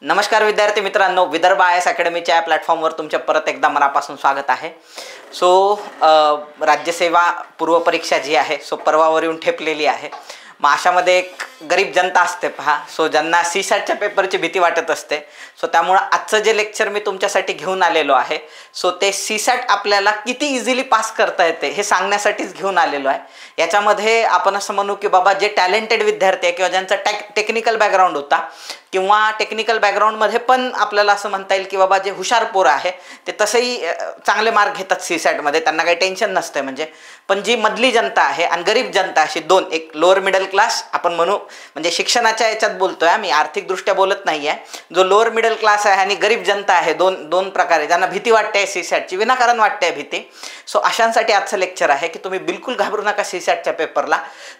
नमस्कार विद्यार्थी मित्रांनो, विदर्भ आय एस अकॅडमीच्या या प्लॅटफॉर्मवर तुमच्या परत एकदा मनापासून स्वागत आहे. राज्यसेवा पूर्वपरीक्षा जी आहे परवावर येऊन ठेपलेली आहे. मग अशामध्ये एक गरीब जनता असते पहा, ज्यांना सीसॅटच्या पेपरची भीती वाटत असते. त्यामुळं आजचं जे लेक्चर मी तुमच्यासाठी घेऊन आलेलो आहे ते सीसॅट आपल्याला किती इझिली पास करता येते हे सांगण्यासाठीच घेऊन आलेलो आहे. याच्यामध्ये आपण असं म्हणू की बाबा जे टॅलेंटेड विद्यार्थी आहे किंवा ज्यांचा टेक्निकल बॅकग्राऊंड होता किंवा टेक्निकल बॅकग्राऊंडमध्ये पण आपल्याला असं म्हणता येईल की बाबा जे हुशार पोरं आहे ते तसंही चांगले मार्क घेतात सीसॅटमध्ये, त्यांना काही टेन्शन नसते. पण जी मधली जनता आहे आणि गरीब जनता अशी दोन, एक लोअर मिडल क्लास आपण म्हणू, म्हणजे शिक्षणाच्या याच्यात बोलतोय आम्ही, आर्थिकदृष्ट्या बोलत नाही आहे. जो लोअर मिडल क्लास आहे आणि गरीब जनता आहे, दोन प्रकारे ज्यांना भीती वाटते सीसॅटची, विनाकारण वाटते भीती. अशांसाठी आजचं लेक्चर आहे की तुम्ही बिलकुल घाबरू नका सीसॅटच्या पेपरला.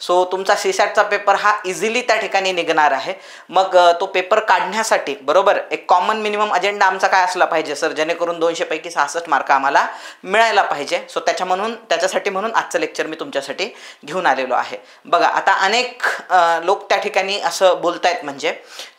तुमचा सीसॅटचा पेपर हा इझिली त्या ठिकाणी निघणार आहे. मग तो पेपर काढण्यासाठी बरोबर एक कॉमन मिनिमम अजेंडा आमचा काय असला पाहिजे सर, जेणेकरून 200 पैकी 66 मार्क आम्हाला मिळायला पाहिजे. त्याच्यासाठी म्हणून आजचं लेक्चर मी तुमच्यासाठी घेऊन आलेलो आहे. बघा, आता अनेक लोक त्या ठिकाणी असं बोलतायत म्हणजे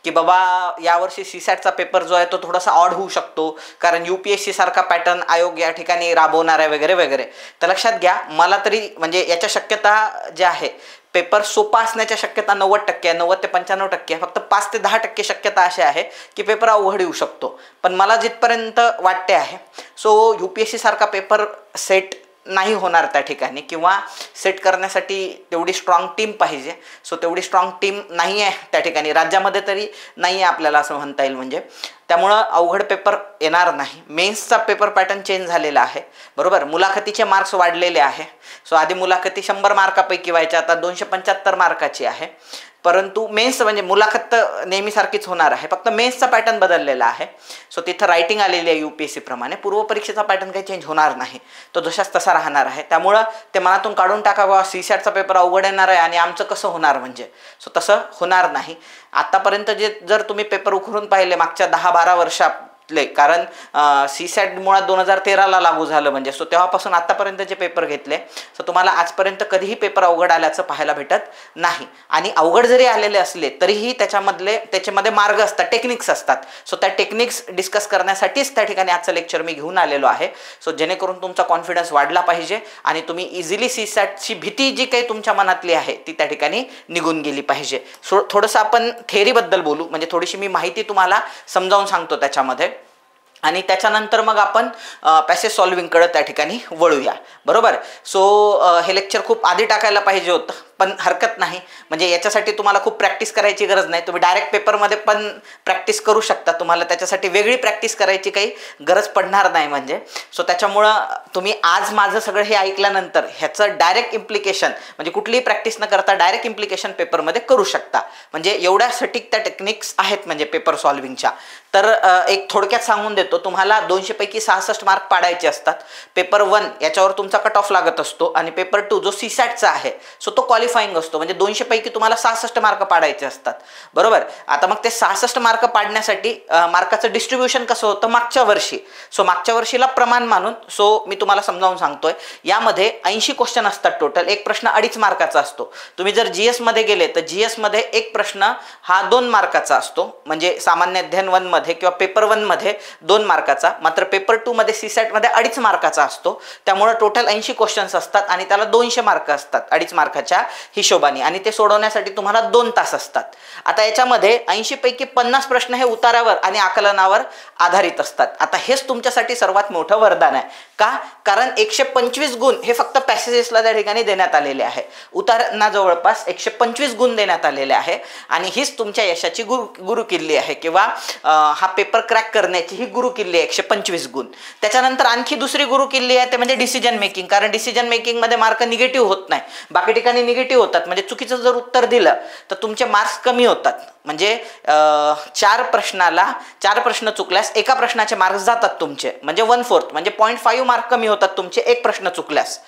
की बाबा यावर्षी सीसॅटचा पेपर जो आहे तो थोडासा ऑड होऊ शकतो, कारण UPSC सारखा पॅटर्न आयोग या ठिकाणी राबवणार आहे वगैरे वगैरे. तर लक्षात घ्या, मला तरी म्हणजे याच्या शक्यता ज्या आहे, पेपर सोपा असण्याच्या शक्यता 90% आहे, 90 ते 95% आहे. फक्त 5 ते 10% शक्यता अशी आहे की पेपर अवघड येऊ शकतो. पण मला जिथपर्यंत वाटते आहे UPSC सारखा पेपर सेट नाही होणार त्या ठिकाणी, किंवा सेट करण्यासाठी तेवढी स्ट्रॉंग टीम पाहिजे. तेवढी स्ट्रॉंग टीम नाही आहे त्या ठिकाणी, राज्यामध्ये तरी नाही आहे आपल्याला असं म्हणता येईल. त्यामुळं अवघड पेपर येणार नाही. मेन्सचा पेपर पॅटर्न चेंज झालेला आहे बरोबर. मुलाखतीचे मार्क्स वाढलेले आहे. आधी मुलाखती 100 मार्कापैकी व्हायच्या, आता 275 मार्काची आहे. परंतु मेन्स म्हणजे मुलाखत नेहमीसारखीच होणार आहे, फक्त मेन्सचा पॅटर्न बदललेला आहे. तिथं रायटिंग आलेली आहे UPSC प्रमाणे. पूर्वपरीक्षेचा पॅटर्न काही चेंज होणार नाही, तो जशाच तसा राहणार आहे. त्यामुळं ते मनातून काढून टाकावं सीसॅटचा पेपर अवघड येणार आहे आणि आमचं कसं होणार, म्हणजे तसं होणार नाही. आतापर्यंत जर तुम्ही पेपर उखडून पाहिले मागच्या 10-12 वर्षात, कारण सीसॅट मुळात 2013ला लागू झालं, म्हणजे तेव्हापासून आतापर्यंत जे पेपर घेतले तुम्हाला आजपर्यंत कधीही पेपर अवघड आल्याचं पाहायला भेटत नाही. आणि अवघड जरी आलेले असले तरीही त्याच्यामध्ये मार्ग असतात, टेक्निक्स असतात. त्या टेक्निक्स डिस्कस करण्यासाठीच त्या ठिकाणी आजचं लेक्चर मी घेऊन आलेलो आहे. जेणेकरून तुमचा कॉन्फिडन्स वाढला पाहिजे आणि तुम्ही इझिली सीसॅटची भीती जी काही तुमच्या मनातली आहे ती त्या ठिकाणी निघून गेली पाहिजे. थोडंसं आपण थेअरीबद्दल बोलू, म्हणजे थोडीशी मी माहिती तुम्हाला समजावून सांगतो त्याच्यामध्ये, आणि त्याच्यानंतर मग आपण पॅसेज सॉल्विंगकडे त्या ठिकाणी वळूया बरोबर. हे लेक्चर खूप आधी टाकायला पाहिजे होतं, पण हरकत नाही. म्हणजे याच्यासाठी तुम्हाला खूप प्रॅक्टिस करायची गरज नाही, तुम्ही डायरेक्ट पेपरमध्ये पण प्रॅक्टिस करू शकता. तुम्हाला त्याच्यासाठी वेगळी प्रॅक्टिस करायची काही गरज पडणार नाही. म्हणजे त्याच्यामुळं तुम्ही आज माझं सगळं हे ऐकल्यानंतर ह्याचं डायरेक्ट इम्प्लिकेशन, म्हणजे कुठलीही प्रॅक्टिस न करता डायरेक्ट इम्प्लिकेशन पेपरमध्ये करू शकता. म्हणजे एवढ्या सटीक त्या टेक्निक्स आहेत म्हणजे पेपर सॉल्विंगच्या. तर एक थोडक्यात सांगून देतो, तुम्हाला 200 पैकी 66 मार्क पाडायचे असतात. पेपर 1 याच्यावर तुमचा कट ऑफ लागत असतो, आणि पेपर 2 जो सीसॅटचा आहे तो क्वालिफाईंग असतो. म्हणजे 200 पैकी तुम्हाला 66 मार्क पाडायचे असतात बरोबर. आता मग ते 66 मार्क पाडण्यासाठी मार्काचं डिस्ट्रीब्युशन कसं होतं मागच्या वर्षी, मागच्या वर्षीला प्रमाण मानून मी तुम्हाला समजावून सांगतोय. यामध्ये 80 क्वेश्चन असतात टोटल. एक प्रश्न 2.5 मार्काचा असतो. तुम्ही जर GS मध्ये गेले तर GS मध्ये एक प्रश्न हा 2 मार्काचा असतो, म्हणजे सामान्य अध्ययन 1 मध्ये किंवा पेपर 1 मध्ये 2 मार्काचा. मात्र पेपर 2 मध्ये सीसॅट मध्ये 2.5 मार्काचा असतो. त्यामुळे टोटल 80 क्वेश्चन्स असतात आणि त्याला 200 मार्क असतात 2.5 मार्काच्या हिशोबाने, आणि ते सोडवण्यासाठी तुम्हाला 2 तास असतात. आता याच्यामध्ये 80 पैकी 50 प्रश्न हे उतारावर आणि आकलनावर आधारित असतात. आता हेच तुमच्यासाठी सर्वात मोठं वरदान आहे. का? कारण 125 गुण हे फक्त पॅसेजेसला त्या ठिकाणी देण्यात आलेले आहे. उतारांना जवळपास 125 गुण देण्यात आलेले आहे, आणि हीच तुमच्या यशाची गुरुकिल्ली आहे, किंवा हा पेपर क्रॅक करण्याची ही गुरुकिल्ली आहे 125 गुण. त्याच्यानंतर आणखी दुसरी गुरुकिल्ली आहे ते म्हणजे डिसिजन मेकिंग. कारण डिसिजन मेकिंगमध्ये मार्क निगेटिव्ह होत नाही, बाकी ठिकाणी निगेटिव्ह होतात. म्हणजे चुकीचं जर उत्तर दिलं तर तुमचे मार्क्स कमी होतात. म्हणजे 4 प्रश्न चुकल्यास एका प्रश्नाचे मार्क्स जातात तुमचे, म्हणजे 1/4 म्हणजे 0.5 मार्क कमी होतात तुमचे एक प्रश्न चुकल्यास.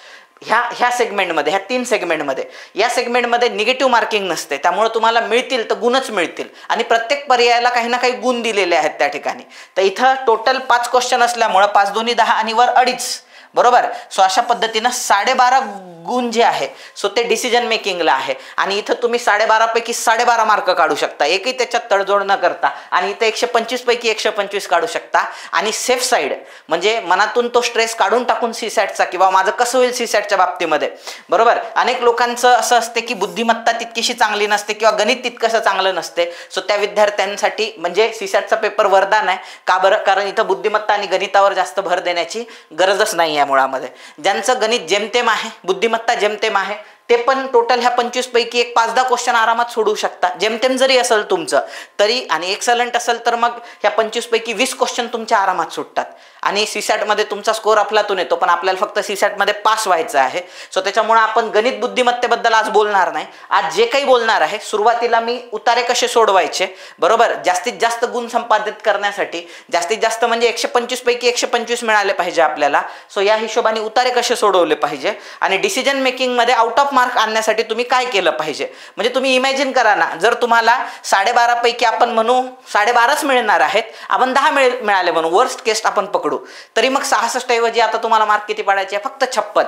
ह्या सेगमेंटमध्ये, ह्या 3 सेगमेंटमध्ये, या सेगमेंटमध्ये निगेटिव्ह मार्किंग नसते. त्यामुळे तुम्हाला मिळतील तर गुणच मिळतील, आणि प्रत्येक पर्यायाला काही ना काही गुण दिलेले आहेत त्या ठिकाणी. तर इथं टोटल 5 क्वेश्चन असल्यामुळं 5 2 10 आणि वर 2.5 बरोबर. अशा पद्धतीनं 12.5 गुण जे आहे सो ते डिसिजन मेकिंगला आहे आणि इथं तुम्ही 12.5 पैकी 12.5 मार्क काढू शकता, एकही त्याच्यात तडजोड न करता. आणि इथं 125 पैकी 125 काढू शकता. आणि सेफ साईड म्हणजे मनातून तो स्ट्रेस काढून टाकून सीसॅटचा किंवा माझं कसं होईल सीसॅटच्या बाबतीमध्ये, बरोबर. अनेक लोकांचं असं असते की बुद्धिमत्ता तितकीशी चांगली नसते किंवा गणित तितकंसं चांगलं नसते. सो त्या विद्यार्थ्यांसाठी म्हणजे सीसॅटचा पेपर वरदान आहे. का बरं? कारण इथं बुद्धिमत्ता आणि गणितावर जास्त भर देण्याची गरजच नाही आहे मुळामध्ये. ज्यांचं गणित जेमतेम आहे, बुद्धिमत्ता जेमतेम आहे, ते पण टोटल ह्या 25 पैकी एक 5-10 क्वेश्चन आरामात सोडवू शकता. जेमतेम जरी असेल तुमचं तरी, आणि एक्सलंट असेल तर मग ह्या 25 पैकी 20 क्वेश्चन तुमच्या आरामात सुटतात. आणि सीसॅटमध्ये तुमचा स्कोर अफलातून येतो, पण आपल्याला फक्त सीसॅटमध्ये पास व्हायचं आहे. सो त्याच्यामुळे आपण गणित बुद्धिमत्तेबद्दल आज बोलणार नाही. आज जे काही बोलणार आहे, सुरुवातीला मी उतारे कसे सोडवायचे, बरोबर, जास्तीत जास्त गुण संपादित करण्यासाठी, जास्तीत जास्त म्हणजे 125 पैकी 125 मिळाले पाहिजे आपल्याला. सो या हिशोबाने उतारे कसे सोडवले पाहिजे आणि डिसिजन मेकिंगमध्ये आउट ऑफ मार्क आणण्यासाठी तुम्ही काय केलं पाहिजे. म्हणजे तुम्ही इमॅजिन करा ना, जर तुम्हाला 12.5 पैकी आपण म्हणू 12.5च मिळणार आहेत, आपण 10 मिळाले म्हणू, वर्स्ट केस आपण पकडू, तरी मग 66 ऐवजी आता तुम्हाला मार्क किती पाडायचे? फक्त 56.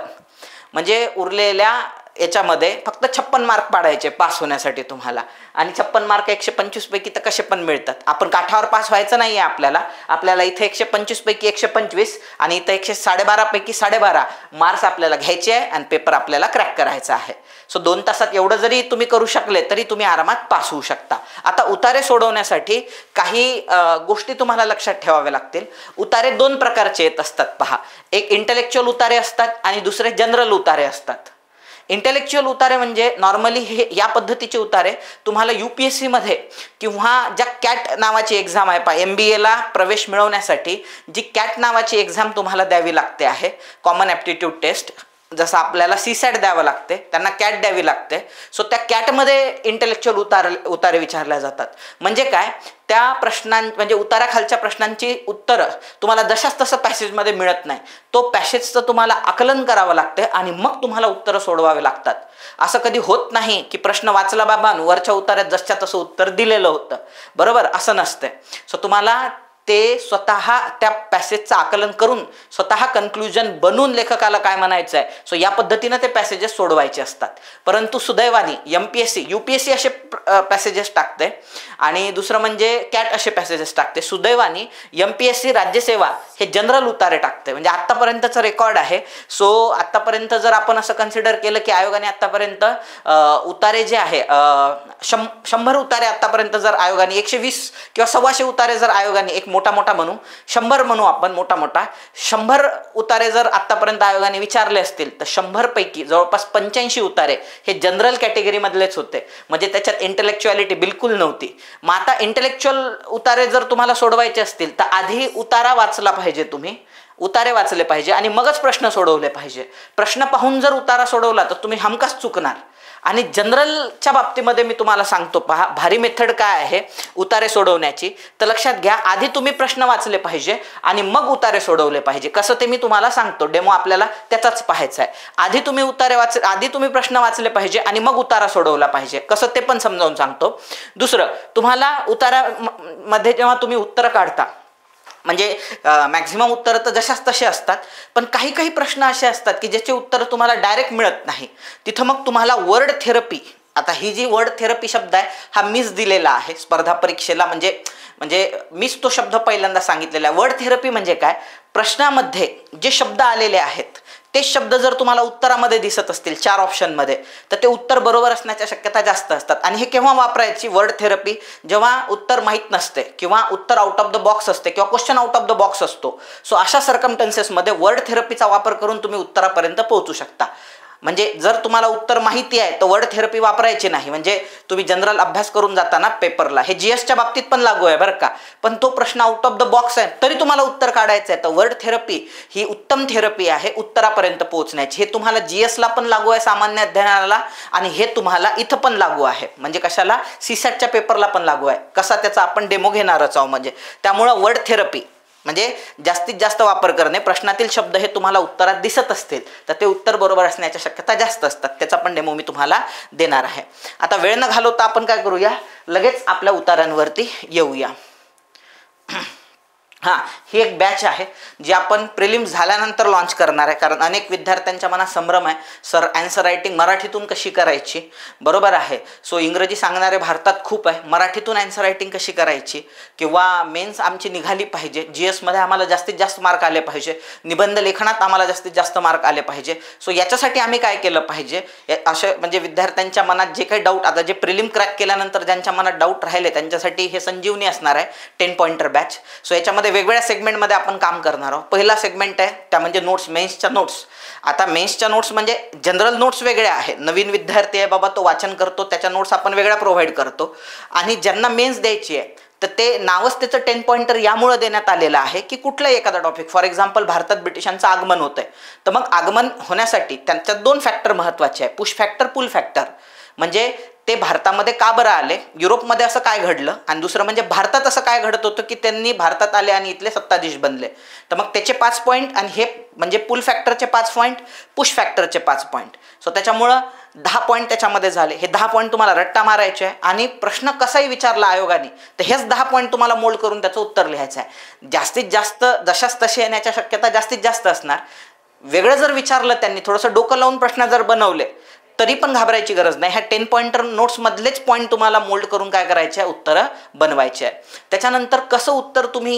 म्हणजे उरलेल्या याच्यामध्ये फक्त 56 मार्क पाडायचे पास होण्यासाठी तुम्हाला. आणि 56 मार्क 125 पैकी तर कसे पण मिळतात. आपण काठावर पास व्हायचं नाही आहे आपल्याला इथे 125 पैकी 125 आणि इथं 12.5 पैकी 12.5 मार्क्स आपल्याला घ्यायचे आहे आणि पेपर आपल्याला क्रॅक करायचा आहे. सो 2 तासात एवढं जरी तुम्ही करू शकले तरी तुम्ही आरामात पास होऊ शकता. आता उतारे सोडवण्यासाठी काही गोष्टी तुम्हाला लक्षात ठेवाव्या लागतील. उतारे 2 प्रकारचे येत असतात पहा. एक इंटेलेक्च्युअल उतारे असतात आणि दुसरे जनरल उतारे असतात. इंटेलेक्च्युअल उतारे म्हणजे नॉर्मली हे या पद्धतीचे उतारे तुम्हाला UPSC मध्ये किंवा ज्या कॅट नावाची एक्झाम आहे पहा, MBAला प्रवेश मिळवण्यासाठी जी कॅट नावाची एक्झाम तुम्हाला द्यावी लागते आहे, कॉमन ॲप्टिट्यूड टेस्ट, जसं आपल्याला सीसॅट द्यावं लागते त्यांना कॅट द्यावी लागते. सो त्या कॅटमध्ये इंटेलेक्च्युअल उतारे विचारल्या जातात. म्हणजे काय? त्या म्हणजे उताराखालच्या प्रश्नांची उत्तरं तुम्हाला जशाच तसं पॅसेजमध्ये मिळत नाही. तो पॅसेजचं तुम्हाला आकलन करावं लागते आणि मग तुम्हाला उत्तरं सोडवावे लागतात. असं कधी होत नाही की प्रश्न वाचला बाबा वरच्या उतार्यात जसच्या तसं उत्तर दिलेलं होतं, बरोबर, असं नसते. सो तुम्हाला ते स्वतः त्या पॅसेजचं आकलन करून स्वतः कन्क्लुजन बनवून लेखकाला काय म्हणायचं आहे, सो या पद्धतीनं ते पॅसेजेस सोडवायचे असतात. परंतु सुदैवाने MPSC UPSC असे पॅसेजेस टाकते आणि दुसरं म्हणजे कॅट असे पॅसेजेस टाकते. सुदैवाने MPSC राज्यसेवा हे जनरल उतारे टाकते. म्हणजे आत्तापर्यंतचं रेकॉर्ड आहे. सो आत्तापर्यंत जर आपण असं कन्सिडर केलं की आयोगाने आत्तापर्यंत उतारे जे आहे 100 उतारे आत्तापर्यंत जर आयोगाने 120 किंवा 125 उतारे जर आयोगाने एक मोठा म्हणू 100 म्हणू आपण मोठा 100 उतारे जर आतापर्यंत आयोगाने विचारले असतील तर 100 पैकी जवळपास 85 उतारे हे जनरल कॅटेगरी मधलेच होते. म्हणजे त्याच्यात इंटेलेक्च्युअलिटी बिलकुल नव्हती. मग आता इंटेलेक्च्युअल उतारे जर तुम्हाला सोडवायचे असतील तर आधी उतारा वाचला पाहिजे, तुम्ही उतारे वाचले पाहिजे आणि मगच प्रश्न सोडवले पाहिजे. प्रश्न पाहून जर उतारा सोडवला तर तुम्ही हमखास चुकणार. आणि जनरलच्या बाबतीमध्ये मी तुम्हाला सांगतो पहा, भारी मेथड काय आहे उतारे सोडवण्याची. तर लक्षात घ्या, आधी तुम्ही प्रश्न वाचले पाहिजे आणि मग उतारे सोडवले पाहिजे. कसं ते मी तुम्हाला सांगतो, डेमो आपल्याला त्याचाच पाहायचा आहे. आधी तुम्ही प्रश्न वाचले पाहिजे आणि मग उतारा सोडवला पाहिजे. कसं ते पण समजावून सांगतो. दुसरं, तुम्हाला उतारामध्ये जेव्हा तुम्ही उत्तर काढता म्हणजे मॅक्झिमम उत्तरं तर जशाच तसे असतात, पण काही प्रश्न असे असतात की ज्याचे उत्तर तुम्हाला डायरेक्ट मिळत नाही. तिथं मग तुम्हाला वर्ड थेरपी, आता ही जी वर्ड थेरपी शब्द आहे हा मीच दिलेला आहे स्पर्धा परीक्षेला. म्हणजे मीच तो शब्द पहिल्यांदा सांगितलेला आहे. वर्ड थेरपी म्हणजे काय? प्रश्नामध्ये जे शब्द आलेले आहेत तेच शब्द जर तुम्हाला उत्तरामध्ये दिसत असतील 4 ऑप्शनमध्ये तर ते उत्तर बरोबर असण्याच्या शक्यता जास्त असतात. आणि हे केव्हा वापरायची वर्ड थेरपी? जेव्हा उत्तर माहीत नसते किंवा उत्तर आउट ऑफ द बॉक्स असते किंवा question out of the box असतो. सो अशा सर्कमस्टन्सेसमध्ये वर्ड थेरपीचा वापर करून तुम्ही उत्तरापर्यंत पोहोचू शकता. म्हणजे जर तुम्हाला उत्तर माहिती आहे तर वर्ड थेरपी वापरायची नाही. म्हणजे तुम्ही जनरल अभ्यास करून जाताना पेपरला, हे GSच्या बाबतीत पण लागू आहे बरं का, पण तो प्रश्न आउट ऑफ द बॉक्स आहे तरी तुम्हाला उत्तर काढायचं आहे तर वर्ड थेरपी ही उत्तम थेरपी आहे उत्तरापर्यंत पोहोचण्याची. हे तुम्हाला GSला पण लागू आहे, सामान्य अध्ययनाला, आणि हे तुम्हाला इथं पण लागू आहे. म्हणजे कशाला? सीसॅटच्या पेपरला पण लागू आहे. कसा त्याचा आपण डेमो घेणारच आहोत. म्हणजे त्यामुळं वर्ड थेरपी म्हणजे जास्तीत जास्त वापर करणे. प्रश्नातील शब्द हे तुम्हाला उत्तरात दिसत असतील तर ते उत्तर बरोबर असण्याच्या शक्यता जास्त असतात. त्याचा पण डेमो मी तुम्हाला देणार आहे. आता वेळ न घालवता आपण काय करूया, लगेच आपल्या उतारांवरती येऊया. हां, ही एक बॅच आहे जी आपण प्रिलिम्स झाल्यानंतर लॉन्च करणार आहे, कारण अनेक विद्यार्थ्यांच्या मनात संभ्रम आहे, सर ॲन्सर रायटिंग मराठीतून कशी करायची. बरोबर आहे. सो इंग्रजी सांगणारे भारतात खूप आहे, मराठीतून ॲन्सर रायटिंग कशी करायची, किंवा मेन्स आमची निघाली पाहिजे, GS मध्ये आम्हाला जास्तीत जास्त मार्क आले पाहिजे, निबंध लेखनात आम्हाला जास्तीत जास्त मार्क आले पाहिजे. सो याच्यासाठी आम्ही काय केलं पाहिजे, असे म्हणजे विद्यार्थ्यांच्या मनात जे काही डाऊट, आता जे प्रिलिम क्रॅक केल्यानंतर ज्यांच्या मनात डाऊट राहिले त्यांच्यासाठी हे संजीवनी असणार आहे 10 पॉइंटर बॅच. सो याच्यामध्ये वेगवेगळ्या सेगमेंटमध्ये आपण काम करणार आहोत. पहिला सेगमेंट आहे त्या म्हणजे नोट्स, मेन्सच्या नोट्स. आता मेन्सच्या नोट्स म्हणजे जनरल नोट्स वेगळ्या आहे, नवीन विद्यार्थी आहे बाबा तो वाचन करतो त्याच्या नोट्स आपण वेगळ्या प्रोव्हाइड करतो. आणि ज्यांना मेन्स द्यायची आहे तर ते नावच त्याचं 10 पॉइंटर यामुळे देण्यात आलेलं आहे की कुठलाही एखादा टॉपिक, फॉर एक्झाम्पल भारतात ब्रिटिशांचं आगमन होतं आहे, तर मग आगमन होण्यासाठी त्यांच्यात 2 फॅक्टर महत्त्वाचे आहे, पुश फॅक्टर, पुल फॅक्टर. म्हणजे ते भारतामध्ये का बरं आले, युरोपमध्ये असं काय घडलं, आणि दुसरं म्हणजे भारतात असं काय घडत होतं की त्यांनी भारतात आले आणि इथले सत्ताधीश बनले. तर मग त्याचे 5 पॉईंट, आणि हे म्हणजे पुल फॅक्टरचे 5 पॉईंट, पुश फॅक्टरचे 5 पॉईंट. सो त्याच्यामुळं 10 पॉईंट त्याच्यामध्ये झाले. हे 10 पॉईंट तुम्हाला रट्टा मारायचे आहे, आणि प्रश्न कसाही विचारला आयोगाने तर हेच 10 पॉईंट तुम्हाला मोल्ड करून त्याचं उत्तर लिहायचं आहे. जास्तीत जास्त जशाच तसे येण्याच्या शक्यता जास्तीत जास्त असणार. वेगळं जर विचारलं त्यांनी, थोडंसं डोकं लावून प्रश्न जर बनवले तरी पण घाबरायची गरज नाही. ह्या 10 पॉइंटर नोट्समधलेच पॉईंट तुम्हाला मोल्ड करून काय करायचे आहे, उत्तरं बनवायचे आहे. त्याच्यानंतर कसं उत्तर तुम्ही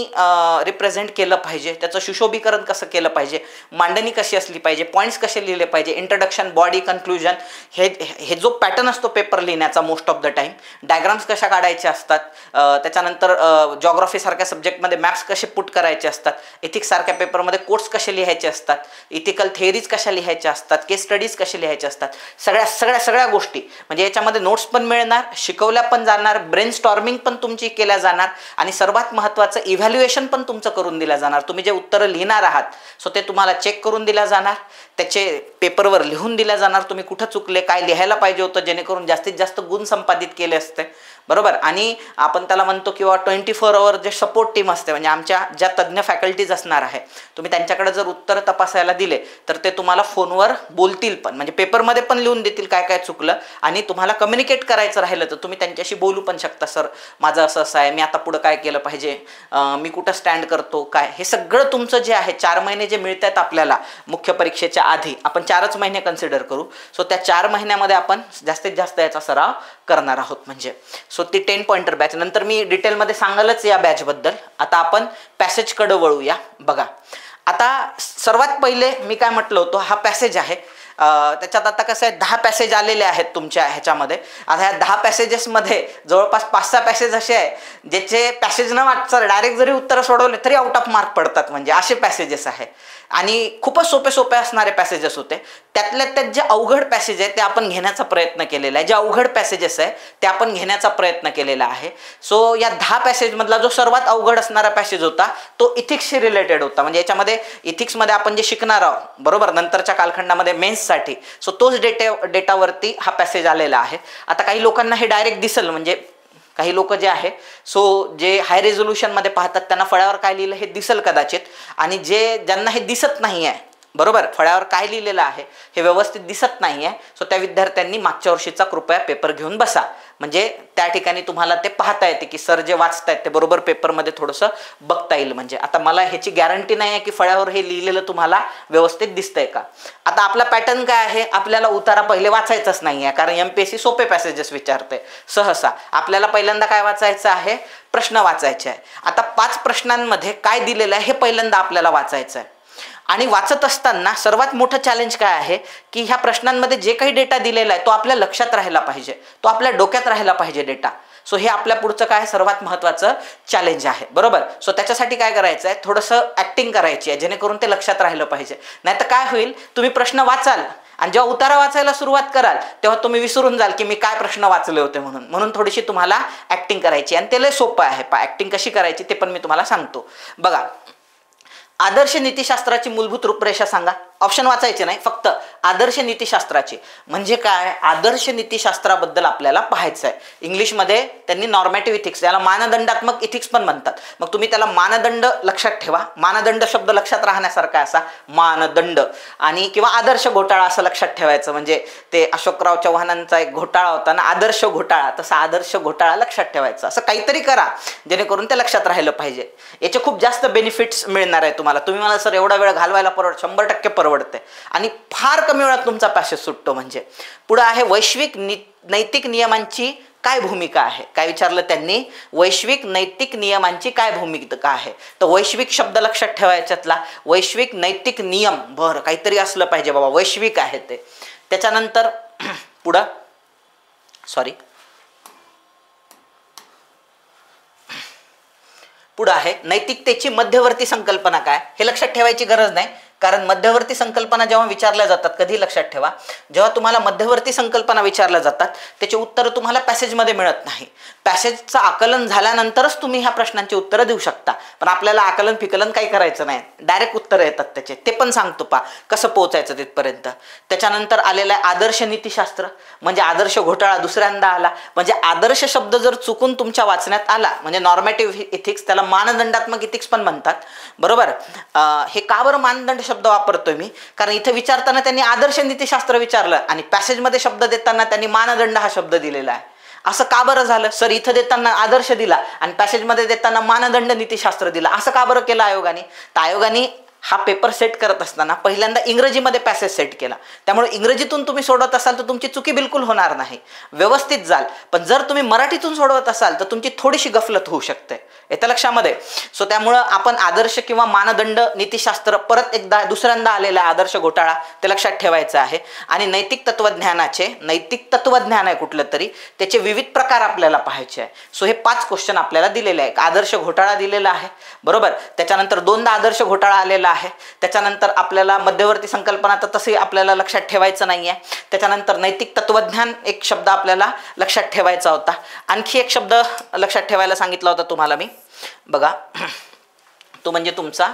रिप्रेझेंट केलं पाहिजे, त्याचं सुशोभीकरण कसं केलं पाहिजे, मांडणी कशी असली पाहिजे, पॉईंट्स कसे लिहिले पाहिजे, इंट्रोडक्शन, बॉडी, कन्क्लुजन, हे जो पॅटर्न असतो पेपर लिहिण्याचा most of the time, diagrams कशा काढायचे असतात, त्याच्यानंतर जॉग्राफीसारख्या सब्जेक्टमध्ये मॅप्स कसे पुट करायचे असतात, एथिक्ससारख्या पेपरमध्ये कोट्स कसे लिहायचे असतात, इथिकल थेअरीज कशा लिहायच्या असतात, केस स्टडीज कसे लिहायचे असतात, सगळ्या गोष्टी म्हणजे याच्यामध्ये नोट्स पण मिळणार, शिकवल्या पण जाणार, ब्रेन स्टॉर्मिंग पण तुमची केल्या जाणार, आणि सर्वात महत्त्वाचं इव्हॅल्युएशन पण तुमचं करून दिलं जाणार. तुम्ही जे उत्तरं लिहिणार आहात सो ते तुम्हाला चेक करून दिल्या जाणार, त्याचे पेपरवर लिहून दिल्या जाणार, तुम्ही कुठं चुकले, काय लिहायला पाहिजे होतं, जेणेकरून जास्तीत जास्त गुण संपादित केले असते. बरोबर. आणि आपण त्याला म्हणतो किंवा 24 आवर जे सपोर्ट टीम असते, म्हणजे आमच्या ज्या तज्ज्ञ फॅकल्टीज असणार आहे, तुम्ही त्यांच्याकडे जर उत्तर तपासायला दिले तर ते तुम्हाला फोनवर बोलतील पण, म्हणजे पेपरमध्ये पण लिहून देतील काय काय चुकलं, आणि तुम्हाला कम्युनिकेट करायचं राहिलं तर तुम्ही त्यांच्याशी बोलू पण शकता, सर माझं असं असं आहे, मी आता पुढं काय केलं पाहिजे, मी कुठं स्टँड करतो काय. हे सगळं तुमचं जे आहे 4 महिने जे मिळत आहेत आपल्याला मुख्य परीक्षेच्या आधी, आपण 4च महिने कन्सिडर करू. सो त्या 4 महिन्यामध्ये आपण जास्तीत जास्त याचा सराव करणार आहोत. म्हणजे सो ती 10 पॉइंटर बॅच नंतर मी डिटेलमध्ये सांगालच या बॅचबद्दल. आता आपण पॅसेजकडे वळूया. बघा, आता सर्वात पहिले मी काय म्हटलं होतं, हा पॅसेज आहे. त्याच्यात आता कसं आहे 10 पॅसेज आलेले आहेत तुमच्या ह्याच्यामध्ये. आता ह्या 10 पॅसेजेसमध्ये जवळपास 5-6 पॅसेज असे आहे ज्याचे पॅसेज न वाचता डायरेक्ट जरी उत्तरं सोडवले तरी आउट ऑफ मार्क पडतात, म्हणजे असे पॅसेजेस आहे. आणि खूपच सोपे असणारे पॅसेजेस होते. त्यातल्या त्यात जे अवघड पॅसेज आहे ते आपण घेण्याचा प्रयत्न केलेला आहे, जे अवघड पॅसेजेस आहे ते आपण घेण्याचा प्रयत्न केलेला आहे. सो या 10 पॅसेजमधला जो सर्वात अवघड असणारा पॅसेज होता तो इथिक्सशी रिलेटेड होता. म्हणजे याच्यामध्ये इथिक्समध्ये आपण जे शिकणार आहोत बरोबर नंतरच्या कालखंडामध्ये मेन्ससाठी, सो तोच डेटावरती हा पॅसेज आलेला आहे. आता काही लोकांना हे डायरेक्ट दिसेल, म्हणजे काही लोक जे आहे सो जे हाय रेझोल्युशनमध्ये पाहतात त्यांना फळ्यावर काय लिहिलं हे दिसेल कदाचित, आणि ज्यांना हे दिसत नाही आहे बरोबर, फळ्यावर काय लिहिलेलं आहे हे व्यवस्थित दिसत नाही आहे, सो त्या विद्यार्थ्यांनी मागच्या वर्षीचा कृपया पेपर घेऊन बसा. म्हणजे त्या ठिकाणी तुम्हाला ते पाहता येते की सर जे वाचतायत ते बरोबर पेपरमध्ये थोडंसं बघता येईल. म्हणजे आता मला ह्याची गॅरंटी नाही आहे की फळ्यावर हे लिहिलेलं तुम्हाला व्यवस्थित दिसतंय का. आता आपला पॅटर्न काय आहे, आपल्याला उतारा पहिले वाचायचंच नाही आहे, कारण MPSC सोपे पॅसेजेस विचारते सहसा. आपल्याला पहिल्यांदा काय वाचायचं आहे, प्रश्न वाचायचे आहे. आता 5 प्रश्नांमध्ये काय दिलेलं आहे हे पहिल्यांदा आपल्याला वाचायचं आहे. आणि वाचत असताना सर्वात मोठं चॅलेंज काय आहे की ह्या प्रश्नांमध्ये जे काही डेटा दिलेला आहे तो आपल्या लक्षात राहायला पाहिजे, तो आपल्या डोक्यात राहायला पाहिजे डेटा. सो हे आपल्या पुढचं काय सर्वात महत्त्वाचं चॅलेंज आहे बरोबर. सो त्याच्यासाठी काय करायचं आहे, थोडंसं ॲक्टिंग करायची आहे जेणेकरून ते लक्षात राहिलं पाहिजे. नाही तर काय होईल, तुम्ही प्रश्न वाचाल आणि जेव्हा उतारा वाचायला सुरुवात कराल तेव्हा तुम्ही विसरून जाल की मी काय प्रश्न वाचले होते म्हणून थोडीशी तुम्हाला ॲक्टिंग करायची. आणि ते लय सोपं आहे, ॲक्टिंग कशी करायची ते पण मी तुम्हाला सांगतो. बघा, आदर्श नीतिशास्त्राची मूलभूत रूपरेषा सांगा. ऑप्शन वाचायचे नाही, फक्त आदर्श नीतिशास्त्राची म्हणजे काय, आदर्श नीतिशास्त्राबद्दल आपल्याला पाहायचं आहे. इंग्लिशमध्ये त्यांनी नॉर्मॅटिव्ह इथिक्स, याला मानदंडात्मक इथिक्स पण म्हणतात. मग तुम्ही त्याला मानदंड लक्षात ठेवा, मानदंड शब्द लक्षात राहण्यासारखा असा मानदंड, आणि किंवा आदर्श घोटाळा असं लक्षात ठेवायचं. म्हणजे ते अशोकराव चव्हाणांचा एक घोटाळा होता ना, आदर्श घोटाळा, तसा आदर्श घोटाळा लक्षात ठेवायचा. असं काहीतरी करा जेणेकरून ते लक्षात राहिलं पाहिजे. याचे खूप जास्त बेनिफिट्स मिळणार आहे तुम्हाला. तुम्ही मला सर एवढा वेळ घालवायला 100% परवडते आणि फार कमी वेळात तुमचा पॅसेज सुटतो. म्हणजे पुढे आहे वैश्विक नैतिक नियमांची काय भूमिका आहे. काय विचारलं त्यांनी, वैश्विक नैतिक नियमांची काय भूमिका आहे. तर वैश्विक शब्द लक्षात ठेवायच्यातला, वैश्विक नैतिक नियम, बरं काहीतरी असलं पाहिजे बाबा, वैश्विक आहे ते. त्याच्यानंतर पुढं आहे नैतिकतेची मध्यवर्ती संकल्पना काय. हे लक्षात ठेवायची गरज नाही, कारण मध्यवर्ती संकल्पना जेव्हा विचारल्या जातात, कधी लक्षात ठेवा, जेव्हा तुम्हाला मध्यवर्ती संकल्पना विचारल्या जातात त्याचे उत्तर तुम्हाला पॅसेजमध्ये मिळत नाही. पॅसेजचं आकलन झाल्यानंतरच तुम्ही ह्या प्रश्नांची उत्तरं देऊ शकता. पण आपल्याला आकलन फिकलन काही करायचं नाही, डायरेक्ट उत्तरं येतात त्याचे. ते पण सांगतो कसं पोहोचायचं तिथपर्यंत. त्याच्यानंतर आलेलं आहे आदर्श नीतिशास्त्र, म्हणजे आदर्श घोटाळा दुसऱ्यांदा आला. म्हणजे आदर्श शब्द जर चुकून तुमच्या वाचण्यात आला, म्हणजे नॉर्मॅटिव्ह इथिक्स, त्याला मानदंडात्मक इथिक्स पण म्हणतात, बरोबर. हे का बरं मानदंड शब्द वापरतोय मी, कारण इथे विचारताना त्यांनी आदर्श नीतिशास्त्र विचारलं आणि पॅसेजमध्ये शब्द देताना त्यांनी मानदंड हा शब्द दिलेला आहे. असं का बरं झालं सर, इथं देताना आदर्श दिला आणि पॅसेजमध्ये देताना मानदंड नीतिशास्त्र दिला, असं का बरं केलं आयोगाने. तर आयोगाने हा पेपर सेट करत असताना पहिल्यांदा इंग्रजीमध्ये पॅसेज सेट केला. त्यामुळे इंग्रजीतून तुम्ही सोडवत असाल तर तुमची चुकी बिलकुल होणार नाही, व्यवस्थित जाल. पण जर तुम्ही मराठीतून सोडवत असाल तर तुमची थोडीशी गफलत होऊ शकते, येतं लक्षामध्ये. सो त्यामुळं आपण आदर्श किंवा मानदंड नीतिशास्त्र परत एकदा दुसऱ्यांदा आलेला आदर्श घोटाळा ते लक्षात ठेवायचं आहे. आणि नैतिक तत्वज्ञान आहे कुठलं तरी, त्याचे विविध प्रकार आपल्याला पाहायचे आहे. सो हे 5 क्वेश्चन आपल्याला दिलेले आहे. आदर्श घोटाळा दिलेला आहे, बरोबर. त्याच्यानंतर 2दा आदर्श घोटाळा आलेला आहे. त्याच्यानंतर आपल्याला मध्यवर्ती संकल्पना तर तसे आपल्याला लक्षात ठेवायचं नाही आहे. त्याच्यानंतर नैतिक तत्वज्ञान एक शब्द आपल्याला लक्षात ठेवायचा होता. आणखी एक शब्द लक्षात ठेवायला सांगितला होता तुम्हाला मी, बघा, तो म्हणजे तुमचा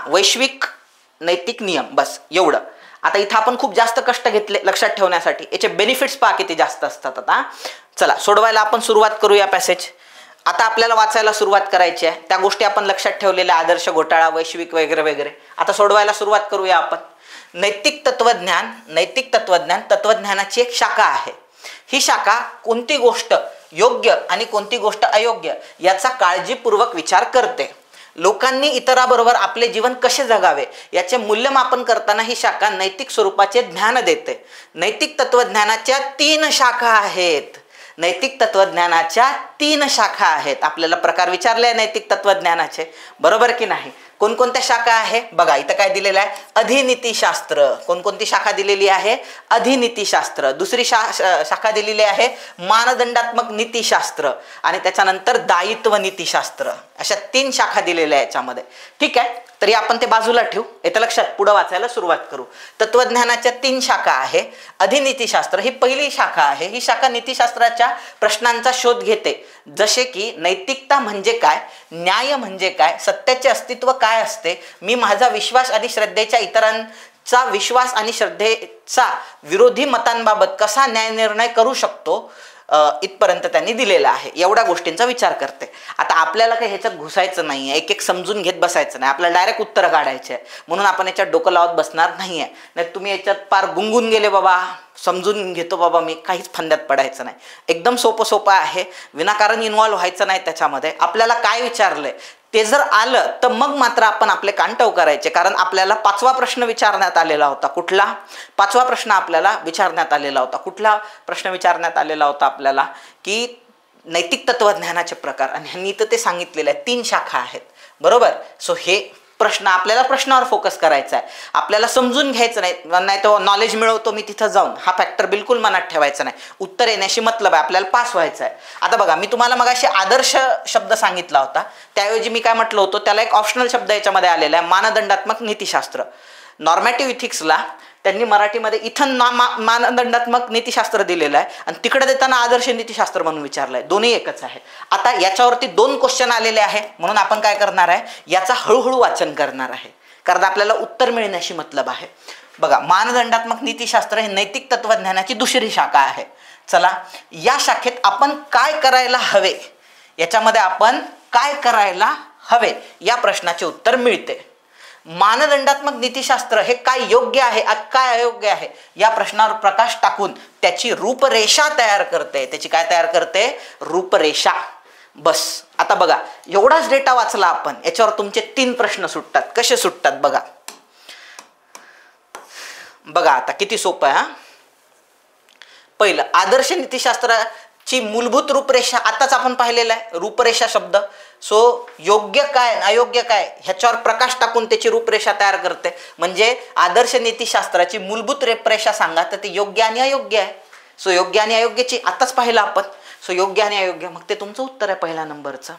वैश्विक नैतिक नियम. बस एवढं. आता इथं आपण खूप जास्त कष्ट घेतले लक्षात ठेवण्यासाठी. याचे बेनिफिट्स पहा किती जास्त असतात. आता चला सोडवायला आपण सुरुवात करूया पॅसेज. आता आपल्याला वाचायला सुरुवात करायची आहे. त्या गोष्टी आपण लक्षात ठेवलेल्या, आदर्श घोटाळा, वैश्विक वगैरे वगैरे. आता सोडवायला सुरुवात करूया आपण. नैतिक तत्वज्ञान तत्वज्ञानाची एक शाखा आहे. ही शाखा कोणती गोष्ट योग्य आणि कोणती गोष्ट अयोग्य याचा काळजीपूर्वक विचार करते. लोकांनी इतराबरोबर आपले जीवन कसे जगावे याचे मूल्यमापन करताना ही शाखा नैतिक स्वरूपाचे ज्ञान देते. नैतिक तत्वज्ञानाच्या 3 शाखा आहेत. नैतिक तत्वज्ञानाच्या 3 शाखा आहेत. आपल्याला प्रकार विचारले नैतिक तत्वज्ञानाचे, बरोबर की नाही. कोणकोणत्या शाखा आहे बघा, इथं काय दिलेलं आहे, अधिनीतिशास्त्र. कोणकोणती शाखा दिलेली आहे, अधिनीतिशास्त्र. दुसरी शाखा दिलेली आहे मानदंडात्मक नीतिशास्त्र, आणि त्याच्यानंतर दायित्व नीतिशास्त्र. अशा 3 शाखा दिलेल्या आहेत याच्यामध्ये. ठीक आहे, तरी आपण ते बाजूला ठेवू, येतं लक्षात. पुढे वाचायला सुरुवात करू. तत्वज्ञानाच्या 3 शाखा आहे. अधिनीतिशास्त्र ही पहिली शाखा आहे. ही शाखा नीतिशास्त्राच्या प्रश्नांचा शोध घेते, जसे की नैतिकता म्हणजे काय, न्याय म्हणजे काय, सत्याचे अस्तित्व काय असते, मी माझा विश्वास आणि श्रद्धेच्या इतरांचा विश्वास आणि श्रद्धेचा विरोधी मतांबाबत कसा न्याय निर्णय करू शकतो, इथपर्यंत त्यांनी दिलेलं आहे. एवढ्या गोष्टींचा विचार करते. आता आपल्याला काही ह्याच्यात घुसायचं नाही आहे, एक एक समजून घेत बसायचं नाही, आपल्याला डायरेक्ट उत्तरं काढायचे आहे. म्हणून आपण याच्यात डोकं लावत बसणार नाही आहे. नाही तुम्ही याच्यात पार गुंगून गेले, बाबा समजून घेतो बाबा मी, काहीच फंद्यात पडायचं नाही. एकदम सोपं आहे, विनाकारण इन्व्हॉल्व्ह व्हायचं नाही त्याच्यामध्ये. आपल्याला काय विचारलंय ते जर आलं तर मग मात्र आपण आपले कान टव करायचे. कारण आपल्याला 5वा प्रश्न विचारण्यात आलेला होता. कुठला 5वा प्रश्न आपल्याला विचारण्यात आलेला होता. कुठला प्रश्न विचारण्यात आलेला होता आपल्याला, की नैतिक तत्वज्ञानाचे प्रकार. आणि ह्यांनी तर ते सांगितलेले आहे 3 शाखा आहेत, बरोबर. सो हे प्रश्न आपल्याला प्रश्नावर फोकस करायचा आहे. आपल्याला समजून घ्यायचं नाही तर नॉलेज मिळवतो मी तिथं जाऊन, हा फॅक्टर बिलकुल मनात ठेवायचा नाही. उत्तर येण्याशी मतलब आहे, आपल्याला पास व्हायचं आहे. आता बघा, मी तुम्हाला मगाशी आदर्श शब्द सांगितला होता, त्याऐवजी मी काय म्हटलं होतं, त्याला एक ऑप्शनल शब्द याच्यामध्ये आलेला आहे, मानदंडात्मक नीतिशास्त्र. नॉर्मॅटिव्ह इथिक्सला त्यांनी मराठीमध्ये इथं मानदंडात्मक नीतिशास्त्र दिलेलं आहे आणि तिकडे देताना आदर्श नीतिशास्त्र म्हणून विचारलंय, दोन्ही एकच आहे. आता याच्यावरती 2 क्वेश्चन आलेले आहे, म्हणून आपण काय करणार आहे, याचा हळूहळू वाचन करणार आहे, कारण आपल्याला उत्तर मिळण्याशी मतलब आहे. बघा, मानदंडात्मक नीतिशास्त्र हे नैतिक तत्वज्ञानाची दुसरी शाखा आहे. चला, या शाखेत आपण काय करायला हवे, याच्यामध्ये आपण काय करायला हवे या प्रश्नाचे उत्तर मिळते. मानदंडात्मक नीतिशास्त्र हे काय योग्य आहे काय अयोग्य आहे या प्रश्नावर प्रकाश टाकून त्याची रूपरेषा तयार करते. त्याची काय तयार करते, रूपरेषा. बस, आता बघा, एवढाच डेटा वाचला आपण, याच्यावर तुमचे 3 प्रश्न सुटतात. कसे सुटतात बघा. बघा आता किती सोपं आहे. पहिलं, आदर्श नीतिशास्त्राची मूलभूत रूपरेषा आताच आपण पाहिलेला आहे, रूपरेषा शब्द. सो योग्य काय अयोग्य काय ह्याच्यावर प्रकाश टाकून त्याची रूपरेषा तयार करते. म्हणजे आदर्श नीतिशास्त्राची मूलभूत रूपरेषा सांगा तर ते योग्य आणि अयोग्य आहे. सो योग्य आणि अयोग्याची आताच पाहिलं आपण. सो योग्य आणि अयोग्य, मग ते तुमचं उत्तर आहे पहिल्या नंबरचं.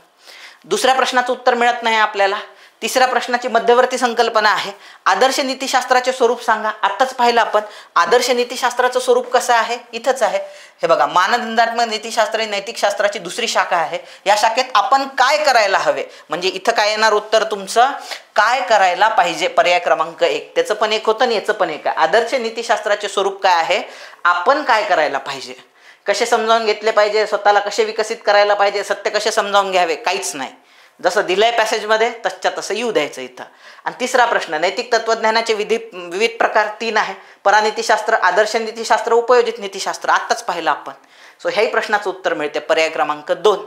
दुसऱ्या प्रश्नाचं उत्तर मिळत नाही आपल्याला. तिसऱ्या प्रश्नाची मध्यवर्ती संकल्पना आहे, आदर्श नीतिशास्त्राचे स्वरूप सांगा. आत्ताच पाहिलं आपण, आदर्श नीतिशास्त्राचं स्वरूप कसं आहे, इथंच आहे. हे बघा, मानदंडात्मक नीतिशास्त्र ही नैतिक शास्त्राची दुसरी शाखा आहे. या शाखेत आपण काय करायला हवे, म्हणजे इथं काय येणार उत्तर तुमचं, काय करायला पाहिजे, पर्याय क्रमांक 1. त्याचं पण 1 होतं आणि याचं पण 1 आहे. आदर्श नीतिशास्त्राचे स्वरूप काय आहे, आपण काय करायला पाहिजे, कसे समजावून घेतले पाहिजे, स्वतःला कसे विकसित करायला पाहिजे, सत्य कसे समजावून घ्यावे, काहीच नाही. जसं दिलंय पॅसेजमध्ये तसच्या तसं येऊ द्यायचं इथं. आणि तिसरा प्रश्न, नैतिक तत्वज्ञानाचे विविध प्रकार 3 आहे. परानीतिशास्त्र, आदर्श नीतिशास्त्र, उपयोजित नीतिशास्त्र. आत्ताच पाहिलं आपण. सो ह्याही प्रश्नाचं उत्तर मिळते पर्याय क्रमांक 2.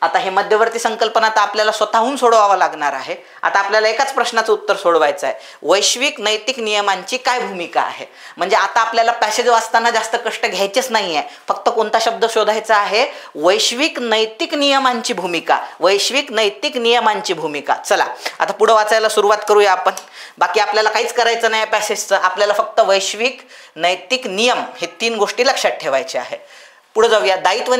आता हे मध्यवर्ती संकल्पना तर आपल्याला स्वतःहून सोडवावं लागणार आहे. आता आपल्याला एकाच प्रश्नाचं उत्तर सोडवायचं आहे, वैश्विक नैतिक नियमांची काय भूमिका आहे. म्हणजे आता आपल्याला पॅसेज वाचताना जास्त कष्ट घ्यायचेच नाही आहे, फक्त कोणता शब्द शोधायचा आहे, वैश्विक नैतिक नियमांची भूमिका. वैश्विक नैतिक नियमांची भूमिका. चला आता पुढे वाचायला सुरुवात करूया आपण. बाकी आपल्याला काहीच करायचं नाही पॅसेजचं, आपल्याला फक्त वैश्विक नैतिक नियम हे 3 गोष्टी लक्षात ठेवायच्या आहे. पुढे जाऊया. दायित्व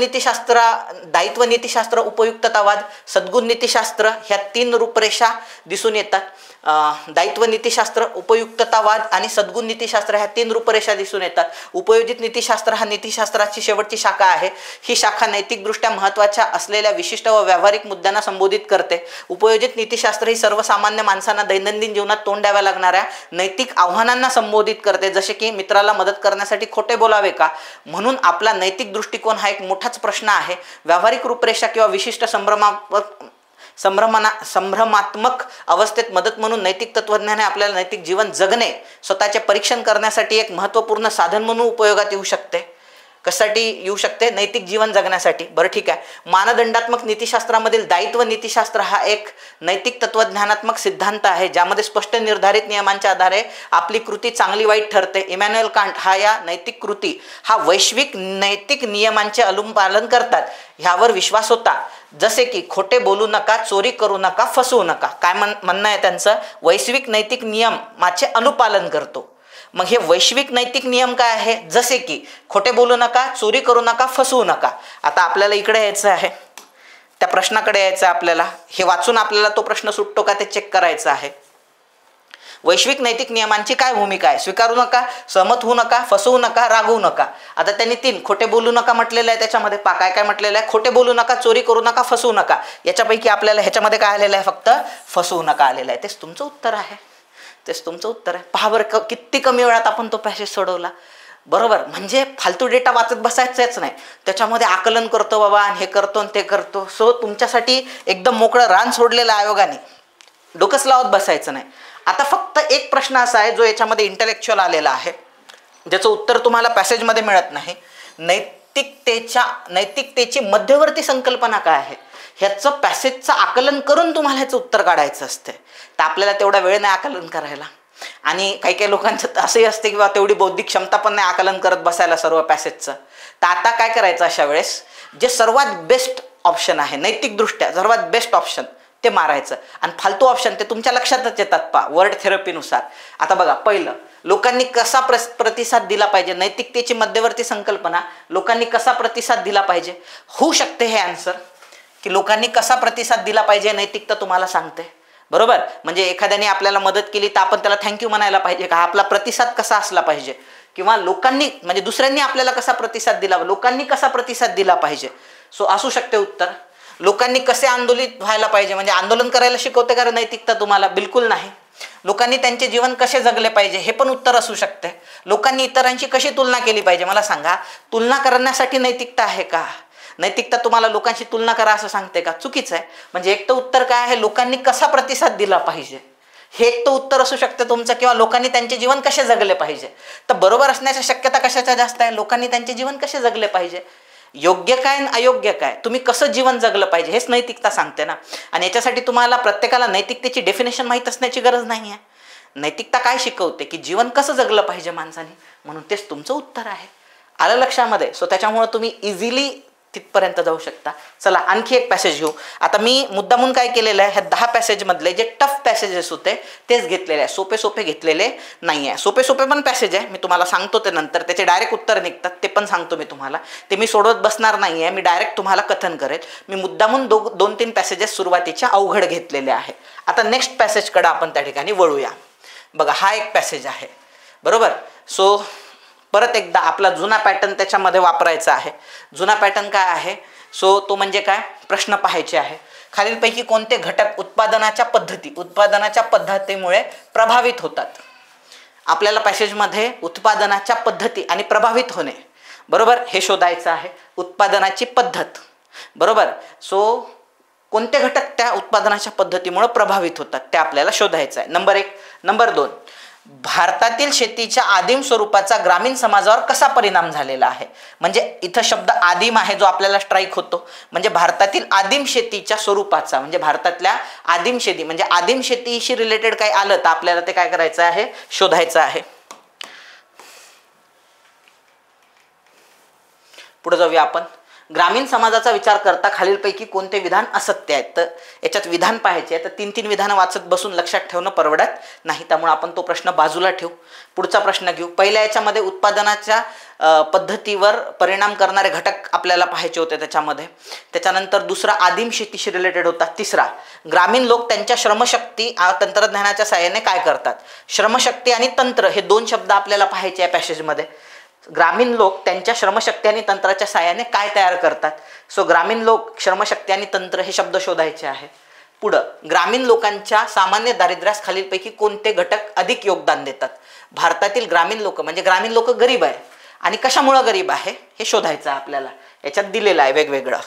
नीतिशास्त्र, उपयुक्ततावाद, सद्गुण नीतिशास्त्र ह्या 3 रूपरेषा दिसून येतात. दायित्व नीतिशास्त्र, उपयुक्ततावाद आणि सद्गुण नीतिशास्त्र ह्या 3 रूपरेषा दिसून येतात. उपयोजित नीतिशास्त्र हा नीतिशास्त्राची शेवटची शाखा आहे. ही शाखा नैतिकदृष्ट्या महत्त्वाच्या असलेल्या विशिष्ट व व्यावहारिक मुद्द्यांना संबोधित करते. उपयोजित नीतिशास्त्र ही सर्वसामान्य माणसांना दैनंदिन जीवनात तोंड द्याव्या लागणाऱ्या नैतिक आव्हानांना संबोधित करते, जसे की मित्राला मदत करण्यासाठी खोटे बोलावे का, म्हणून आपला नैतिक दृष्टिकोन हा एक मोठाच प्रश्न आहे. व्यावहारिक रूपरेषा किंवा विशिष्ट संभ्रमात्मक अवस्थेत मदत म्हणून नैतिक तत्वज्ञान हे आपल्याला नैतिक जीवन जगणे, स्वतःचे परीक्षण करण्यासाठी एक महत्त्वपूर्ण साधन म्हणून उपयोगात येऊ शकते. कशासाठी येऊ शकते, नैतिक जीवन जगण्यासाठी. बरं ठीक आहे. मानदंडात्मक नीतिशास्त्रामधील दायित्व नीतिशास्त्र हा एक नैतिक तत्वज्ञानात्मक सिद्धांत आहे, ज्यामध्ये स्पष्ट निर्धारित नियमांच्या आधारे आपली कृती चांगली वाईट ठरते. इमॅन्युएल कांट हा या नैतिक कृती हा वैश्विक नैतिक नियमांचे अनुपालन करतात ह्यावर विश्वास होता, जसे की खोटे बोलू नका, चोरी करू नका, फसवू नका. काय म्हणणं आहे त्यांचं, वैश्विक नैतिक नियमाचे अनुपालन करतो. मग हे वैश्विक नैतिक नियम काय आहे, जसे की खोटे बोलू नका, चोरी करू नका, फसवू नका. आता आपल्याला इकडे यायचं आहे, त्या प्रश्नाकडे यायचं आपल्याला. हे वाचून आपल्याला तो प्रश्न सुटतो का ते चेक करायचं आहे. वैश्विक नैतिक नियमांची काय भूमिका आहे, स्वीकारू नका, सहमत होऊ नका, फसवू नका, रागवू नका. आता त्यांनी 3 खोटे बोलू नका म्हटलेलं आहे, त्याच्यामध्ये काय काय म्हटलेलं आहे, खोटे बोलू नका, चोरी करू नका, फसवू नका. याच्यापैकी आपल्याला ह्याच्यामध्ये काय आलेलं आहे, फक्त फसवू नका आलेलं आहे. तेच तुमचं उत्तर आहे. तेच तुमचं उत्तर आहे. पहा बरं किती कमी वेळात आपण तो पॅसेज सोडवला. बरोबर, म्हणजे फालतू डेटा वाचत बसायचंच नाही, त्याच्यामध्ये आकलन करतो बाबा आणि हे करतो आणि ते करतो. सो तुमच्यासाठी एकदम मोकळं रान सोडलेलं आयोगाने, डोकंच लावत बसायचं नाही. आता फक्त एक प्रश्न असा आहे जो याच्यामध्ये इंटेलेक्च्युअल आलेला आहे, ज्याचं उत्तर तुम्हाला पॅसेजमध्ये मिळत नाही. नैतिकतेची मध्यवर्ती संकल्पना काय आहे, ह्याचं पॅसेजचं आकलन करून तुम्हाला ह्याचं उत्तर काढायचं असते. तर आपल्याला तेवढा वेळ नाही आकलन करायला, आणि काही काही लोकांचं असंही असते की तेवढी बौद्धिक क्षमता पण नाही आकलन करत बसायला सर्व पॅसेजचं. तर आता काय करायचं, अशा वेळेस जे सर्वात बेस्ट ऑप्शन आहे, नैतिकदृष्ट्या सर्वात बेस्ट ऑप्शन ते मारायचं, आणि फालतू ऑप्शन ते तुमच्या लक्षातच येतात पहा वर्ड थेरपीनुसार. आता बघा, पहिलं, लोकांनी कसा प्रतिसाद दिला पाहिजे, नैतिकतेची मध्यवर्ती संकल्पना लोकांनी कसा प्रतिसाद दिला पाहिजे. होऊ शकते हे आन्सर की लोकांनी कसा प्रतिसाद दिला पाहिजे नैतिकता तुम्हाला सांगते. बरोबर. म्हणजे एखाद्याने आपल्याला मदत केली तर आपण त्याला थँक्यू म्हणायला पाहिजे का? आपला प्रतिसाद कसा असला पाहिजे, किंवा लोकांनी म्हणजे दुसऱ्यांनी आपल्याला कसा प्रतिसाद दिला, लोकांनी कसा प्रतिसाद दिला पाहिजे. सो असू शकते उत्तर. लोकांनी कसे आंदोलित व्हायला पाहिजे, म्हणजे आंदोलन करायला शिकवते का नैतिकता तुम्हाला? बिलकुल नाही. लोकांनी त्यांचे जीवन कसे जगले पाहिजे हे पण उत्तर असू शकते. लोकांनी इतरांची कशी तुलना केली पाहिजे. मला सांगा, तुलना करण्यासाठी नैतिकता आहे का? नैतिकता तुम्हाला लोकांशी तुलना करा असं सांगते का? चुकीचं आहे. म्हणजे एक तर उत्तर काय आहे, लोकांनी कसा प्रतिसाद दिला पाहिजे हे एक तर उत्तर असू शकतं तुमचं, किंवा लोकांनी त्यांचे जीवन कसे जगले पाहिजे. तर बरोबर असण्याच्या शक्यता कशाच्या जास्त आहे? लोकांनी त्यांचे जीवन कसे जगले पाहिजे. योग्य काय आणि अयोग्य काय, तुम्ही कसं जीवन जगलं पाहिजे हेच नैतिकता सांगते ना. आणि याच्यासाठी तुम्हाला प्रत्येकाला नैतिकतेची डेफिनेशन माहीत असण्याची गरज नाही आहे. नैतिकता काय शिकवते की जीवन कसं जगलं पाहिजे माणसाने, म्हणून तेच तुमचं उत्तर आहे. आलं लक्षामध्ये? सो त्याच्यामुळे तुम्ही इझिली तिथपर्यंत जाऊ शकता. चला आणखी एक पॅसेज घेऊ. आता मी मुद्दामून काय केलेलं आहे, ह्या 10 पॅसेजमधले जे टफ पॅसेजेस होते तेच घेतलेले आहे, सोपे सोपे घेतलेले नाही आहे. सोपे सोपे पण पॅसेज आहे, मी तुम्हाला सांगतो ते नंतर. त्याचे डायरेक्ट उत्तर निघतात ते पण सांगतो मी तुम्हाला. ते मी सोडवत बसणार नाही आहे, मी डायरेक्ट तुम्हाला कथन करेल. मी मुद्दामून 2-3 पॅसेजेस सुरुवातीच्या अवघड घेतलेले आहे. आता नेक्स्ट पॅसेजकडे आपण त्या ठिकाणी वळूया. बघा, हा एक पॅसेज आहे. बरोबर. सो परत एकदा आपला जुना पॅटर्न त्याच्यामध्ये वापरायचा आहे. जुना पॅटर्न काय आहे? सो तो म्हणजे काय, प्रश्न पाहायचे आहे. खालीलपैकी कोणते घटक उत्पादनाच्या पद्धतीमुळे प्रभावित होतात? आपल्याला पॅसेजमध्ये उत्पादनाच्या पद्धती आणि प्रभावित होणे, बरोबर, हे शोधायचं आहे. उत्पादनाची पद्धत, बरोबर. सो कोणते घटक त्या उत्पादनाच्या पद्धतीमुळे प्रभावित होतात ते आपल्याला शोधायचं आहे. नंबर 1. नंबर 2, भारतातील शेतीच्या आदिम स्वरूपाचा ग्रामीण समाजावर कसा परिणाम झालेला आहे? म्हणजे इथं शब्द आदिम आहे जो आपल्याला स्ट्राईक होतो. म्हणजे भारतातील आदिम शेतीच्या स्वरूपाचा, म्हणजे भारतातल्या आदिम शेती, म्हणजे आदिम शेतीशी रिलेटेड काही आलं तर आपल्याला ते काय करायचं आहे, शोधायचं आहे. पुढे जाऊया आपण. ग्रामीण समाजाचा विचार करता खालीलपैकी कोणते विधान असत्य आहेत? तर याच्यात विधान पाहायचे आहे, तर 3-3 विधानं वाचत बसून लक्षात ठेवणं परवडत नाही, त्यामुळे आपण तो प्रश्न बाजूला ठेवू. पुढचा प्रश्न घेऊ. पहिल्या याच्यामध्ये उत्पादनाच्या पद्धतीवर परिणाम करणारे घटक आपल्याला पाहायचे होते त्याच्यामध्ये. त्याच्यानंतर दुसरा आदिम शेतीशी रिलेटेड होता. तिसरा, ग्रामीण लोक त्यांच्या श्रमशक्ती तंत्रज्ञानाच्या साहाय्याने काय करतात? श्रमशक्ती आणि तंत्र हे 2 शब्द आपल्याला पाहायचे आहे पॅसेजमध्ये. ग्रामीण लोक त्यांच्या श्रमशक्ती आणि तंत्राच्या साहाय्याने काय तयार करतात? सो ग्रामीण लोक, श्रमशक्ती आणि तंत्र हे शब्द शोधायचे आहे. पुढं, ग्रामीण लोकांच्या सामान्य दारिद्र्यास खालीलपैकी कोणते घटक अधिक योगदान देतात? भारतातील ग्रामीण लोक, म्हणजे ग्रामीण लोक गरीब आहे आणि कशामुळे गरीब आहे हे शोधायचं आहे आपल्याला. याच्यात दिलेलं आहे वेगवेगळं.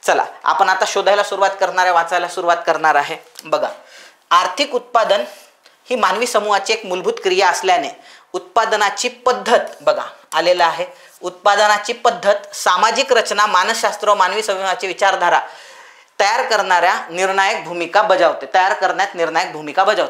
चला आपण आता शोधायला सुरुवात करणार आहे, वाचायला सुरुवात करणार आहे. बघा, आर्थिक उत्पादन ही मानवी समूहाची एक मूलभूत क्रिया असल्याने उत्पादनाची पद्धत, बघा आलेला आहे, उत्पादनाची पद्धत, सामाजिक रचना, मानसशास्त्र व मानवी समूहाची विचारधारा तयार करण्यात निर्णायक भूमिका बजावते.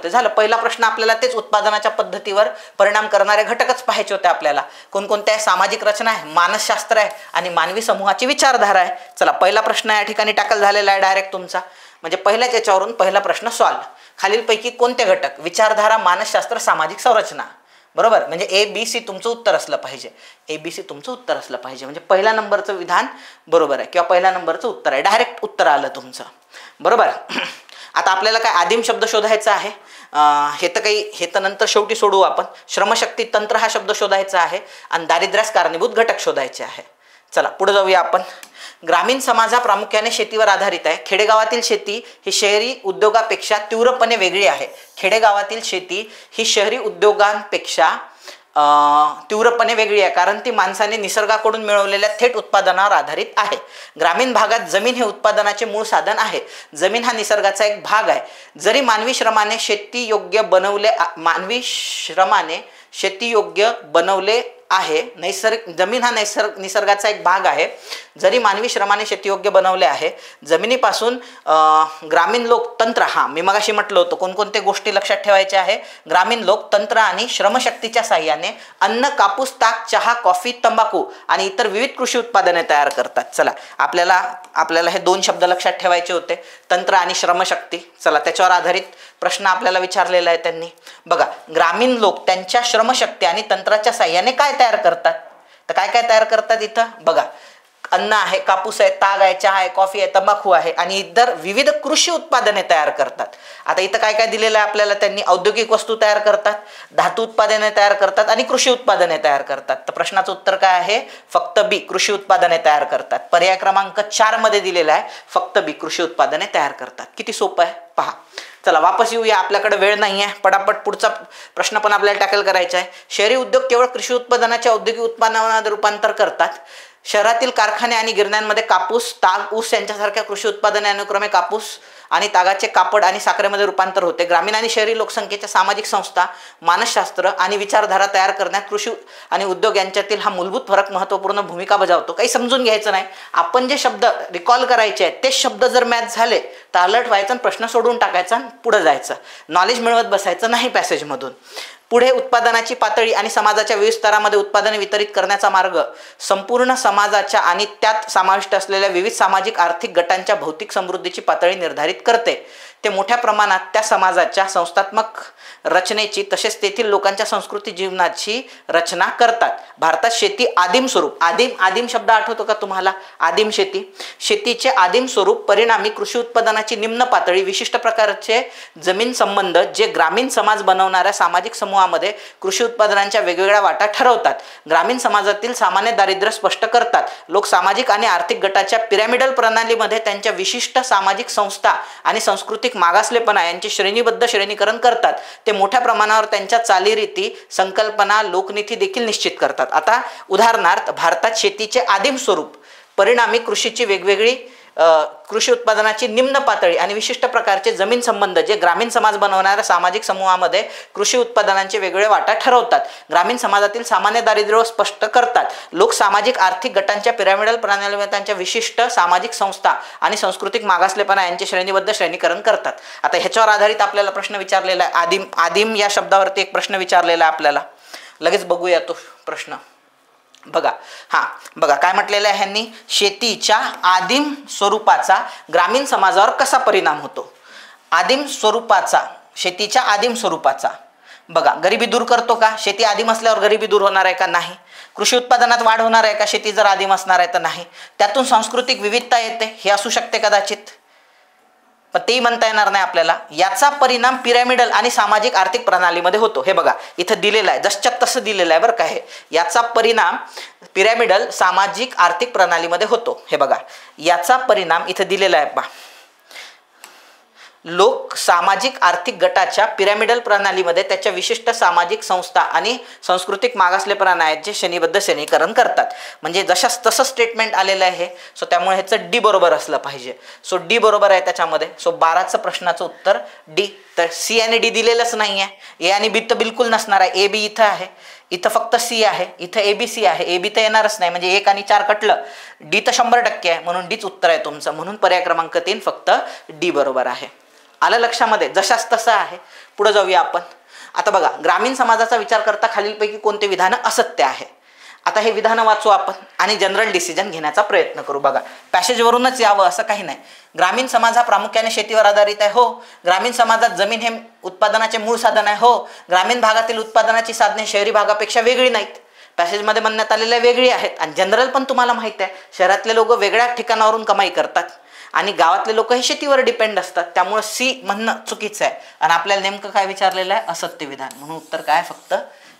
झालं. पहिला प्रश्न आपल्याला तेच, उत्पादनाच्या पद्धतीवर परिणाम करणारे घटकच पाहायचे होते आपल्याला. कोणकोणते आहे? सामाजिक रचना आहे, मानसशास्त्र आहे आणि मानवी समूहाची विचारधारा आहे. चला, पहिला प्रश्न या ठिकाणी टॅकल झालेला आहे डायरेक्ट तुमचा. म्हणजे पहिल्याच याच्यावरून पहिला प्रश्न सॉल्व. खालीलपैकी कोणते घटक? विचारधारा, मानसशास्त्र, सामाजिक संरचना, बरोबर. म्हणजे ABC तुमचं उत्तर असलं पाहिजे. ABC तुमचं उत्तर असलं पाहिजे. म्हणजे पहिल्या नंबरचं विधान बरोबर आहे किंवा पहिल्या नंबरचं उत्तर आहे. डायरेक्ट उत्तर आलं तुमचं, बरोबर. आता आपल्याला काय आदिम शब्द शोधायचा आहे. हे तर नंतर शेवटी सोडवू आपण. श्रमशक्ती, तंत्र हा शब्द शोधायचा आहे आणि दारिद्र्यास कारणीभूत घटक शोधायचे आहे. चला पुढे जाऊया आपण. ग्रामीण समाज हा प्रामुख्याने शेतीवर आधारित आहे. खेडेगावातील शेती ही शहरी उद्योगापेक्षा तीव्रपणे वेगळी आहे. खेडेगावातील शेती ही शहरी उद्योगांपेक्षा तीव्रपणे वेगळी आहे, कारण ती माणसाने निसर्गाकडून मिळवलेल्या थेट उत्पादनावर आधारित आहे. ग्रामीण भागात जमीन हे उत्पादनाचे मूळ साधन आहे. जमीन हा निसर्गाचा एक भाग आहे. जरी मानवी श्रमाने शेतीयोग्य बनवले आहे. जमीन हा निसर्गाचा एक भाग आहे. जरी मानवी श्रमाने शेतीयोग्य बनवले आहे. जमिनीपासून ग्रामीण लोक तंत्र, मी मगाशी म्हटलं होतं कोणकोणत्या गोष्टी लक्षात ठेवायच्या आहे. ग्रामीण लोक तंत्र आणि श्रमशक्तीच्या साहाय्याने अन्न, कापूस, ताक, चहा, कॉफी, तंबाखू आणि इतर विविध कृषी उत्पादने तयार करतात. चला आपल्याला हे 2 शब्द लक्षात ठेवायचे होते, तंत्र आणि श्रमशक्ती. चला त्याच्यावर आधारित प्रश्न आपल्याला विचारलेला आहे त्यांनी. बघा, ग्रामीण लोक त्यांच्या श्रमशक्ती आणि तंत्राच्या साहाय्याने काय तयार करतात? तर काय तयार करतात इथं? बघा, अन्न आहे, कापूस आहे, ताग आहे, चहा आहे, कॉफी आहे, तंबाखू आहे आणि इतर विविध कृषी उत्पादने तयार करतात. आता इथं काय काय दिलेलं आहे आपल्याला, त्यांनी औद्योगिक वस्तू तयार करतात, धातू उत्पादने तयार करतात आणि कृषी उत्पादने तयार करतात. तर प्रश्नाचं उत्तर काय आहे, फक्त बी, कृषी उत्पादने तयार करतात. पर्याय क्रमांक 4 मध्ये दिलेला आहे फक्त बी, कृषी उत्पादने तयार करतात. किती सोपं आहे पहा. चला वापस येऊया, आपल्याकडे वेळ नाही आहे, पटापट पुढचा प्रश्न पण आपल्याला टॅकल करायचा आहे. शहरी उद्योग केवळ कृषी उत्पादनाचे औद्योगिक उत्पादनात रूपांतर करतात. शहरातील कारखाने आणि गिरण्यांमध्ये कापूस, ताग, ऊस यांच्यासारख्या कृषी उत्पादने अनुक्रमे कापूस आणि तागाचे कापड आणि साखरेमध्ये रूपांतर होते. ग्रामीण आणि शहरी लोकसंख्येच्या सामाजिक संस्था, मानसशास्त्र आणि विचारधारा तयार करण्यात कृषी आणि उद्योग यांच्यातील हा मूलभूत फरक महत्त्वपूर्ण भूमिका बजावतो. काही समजून घ्यायचं नाही, आपण जे शब्द रिकॉल करायचे आहेत तेच शब्द जर मॅच झाले तर अलर्ट व्हायचं आणि प्रश्न सोडून टाकायचा आणि पुढे जायचं. नॉलेज मिळवत बसायचं नाही पॅसेजमधून. पुढे उत्पादनाची पातळी आणि समाजाच्या विविध स्तरामध्ये उत्पादने वितरित करण्याचा मार्ग संपूर्ण समाजाच्या आणि त्यात समाविष्ट असलेल्या विविध सामाजिक आर्थिक गटांच्या भौतिक समृद्धीची पातळी निर्धारित करते. ते मोठ्या प्रमाणात त्या समाजाच्या संस्थात्मक रचनेची तसेच तेथील लोकांच्या संस्कृती जीवनाची रचना करतात. भारतात शेती आदिम स्वरूप, आदिम शब्द आठवतो का तुम्हाला, आदिम शेती, शेतीचे आदिम स्वरूप, परिणामी कृषी उत्पादनाची निम्न पातळी, विशिष्ट प्रकारचे जमीन संबंध जे ग्रामीण समाज बनवणाऱ्या सामाजिक समूहामध्ये कृषी उत्पादनांच्या वेगवेगळ्या वाटा ठरवतात. ग्रामीण समाजातील सामान्य दारिद्र्य स्पष्ट करतात. लोक सामाजिक आणि आर्थिक गटाच्या पिरॅमिडल प्रणालीमध्ये त्यांच्या विशिष्ट सामाजिक संस्था आणि सांस्कृतिक मागासलेपणा यांचे श्रेणीबद्ध श्रेणीकरण करतात. ते मोठ्या प्रमाणावर त्यांच्या चालीरीती, संकल्पना, लोकनीती देखील निश्चित करतात. आता उदाहरणार्थ, भारतात शेतीचे आदिम स्वरूप, परिणामी कृषीची वेगवेगळी कृषी उत्पादनाची निम्न पातळी आणि विशिष्ट प्रकारचे जमीन संबंध जे ग्रामीण समाज बनवणाऱ्या सामाजिक समूहामध्ये कृषी उत्पादनांचे वेगवेगळे वाटा ठरवतात. ग्रामीण समाजातील सामान्य दारिद्र्य स्पष्ट करतात. लोक सामाजिक आर्थिक गटांच्या पिरॅमिडल प्रणालीमध्ये त्यांच्या विशिष्ट सामाजिक संस्था आणि सांस्कृतिक मागासलेपणा यांचे श्रेणीबद्ध श्रेणीकरण करतात. आता ह्याच्यावर आधारित आपल्याला प्रश्न विचारलेला आहे. आदिम या शब्दावरती एक प्रश्न विचारलेला आहे आपल्याला, लगेच बघूया तो प्रश्न. बघा, बघा काय म्हटलेलं आहे ह्यांनी, शेतीच्या आदिम स्वरूपाचा ग्रामीण समाजावर कसा परिणाम होतो. आदिम स्वरूपाचा, शेतीच्या आदिम स्वरूपाचा, बघा गरिबी दूर करतो का, शेती आदिम असल्यावर गरिबी दूर होणार आहे का, नाही. कृषी उत्पादनात वाढ होणार आहे का, शेती जर आदिम असणार आहे तर नाही. त्यातून सांस्कृतिक विविधता येते, हे असू शकते कदाचित, पण तेही म्हणता येणार नाही आपल्याला. याचा परिणाम पिरॅमिडल आणि सामाजिक आर्थिक प्रणालीमध्ये होतो. हे बघा इथं दिलेलं आहे, जसच्या तसं दिलेलं आहे बरं का. हे याचा परिणाम पिरॅमिडल सामाजिक आर्थिक प्रणालीमध्ये होतो. हे बघा याचा परिणाम इथं दिलेला आहे पहा. लोक सामाजिक आर्थिक गटाच्या पिरॅमिडल प्रणालीमध्ये त्याच्या विशिष्ट सामाजिक संस्था आणि सांस्कृतिक मागासलेपणा आहेत जे श्रेणीबद्ध श्रेणीकरण करतात. म्हणजे जशाच तसं स्टेटमेंट आलेलं आहे. सो त्यामुळे ह्याचं डी बरोबर असलं पाहिजे. सो डी बरोबर आहे त्याच्यामध्ये. सो 12चं प्रश्नाचं उत्तर डी. तर सी आणि डी दिलेलंच नाही आहे. ए आणि बी तर बिलकुल नसणार आहे. ए बी इथं आहे, इथं फक्त सी आहे, इथं ए बी सी आहे. ए बी तर येणारच नाही, म्हणजे 1 आणि 4 कटलं. डी तर 100% आहे, म्हणून डीच उत्तर आहे तुमचं. म्हणून पर्याय क्रमांक 3 फक्त डी बरोबर आहे. आलं लक्षामध्ये, जशाच तसं आहे. पुढे जाऊया आपण. आता बघा, ग्रामीण समाजाचा विचार करता खालीलपैकी कोणते विधान असत्य आहे. आता हे विधान वाचू आपण आणि जनरल डिसिजन घेण्याचा प्रयत्न करू. बघा पॅसेजवरूनच यावं असं काही नाही. ग्रामीण समाज हा प्रामुख्याने शेतीवर आधारित आहे. हो. ग्रामीण समाजात जमीन हे उत्पादनाचे मूळ साधन आहे. हो. ग्रामीण भागातील उत्पादनाची साधने शहरी भागापेक्षा वेगळी नाहीत. पॅसेजमध्ये म्हणण्यात आलेल्या वेगळी आहेत. आणि जनरल पण तुम्हाला माहिती आहे, शहरातले लोक वेगळ्या ठिकाणावरून कमाई करतात आणि गावातले लोक हे शेतीवर डिपेंड असतात. त्यामुळे सी म्हणणं चुकीचं आहे. आणि आपल्याला नेमकं काय विचारलेलं आहे, असत्य विधान. म्हणून उत्तर काय, फक्त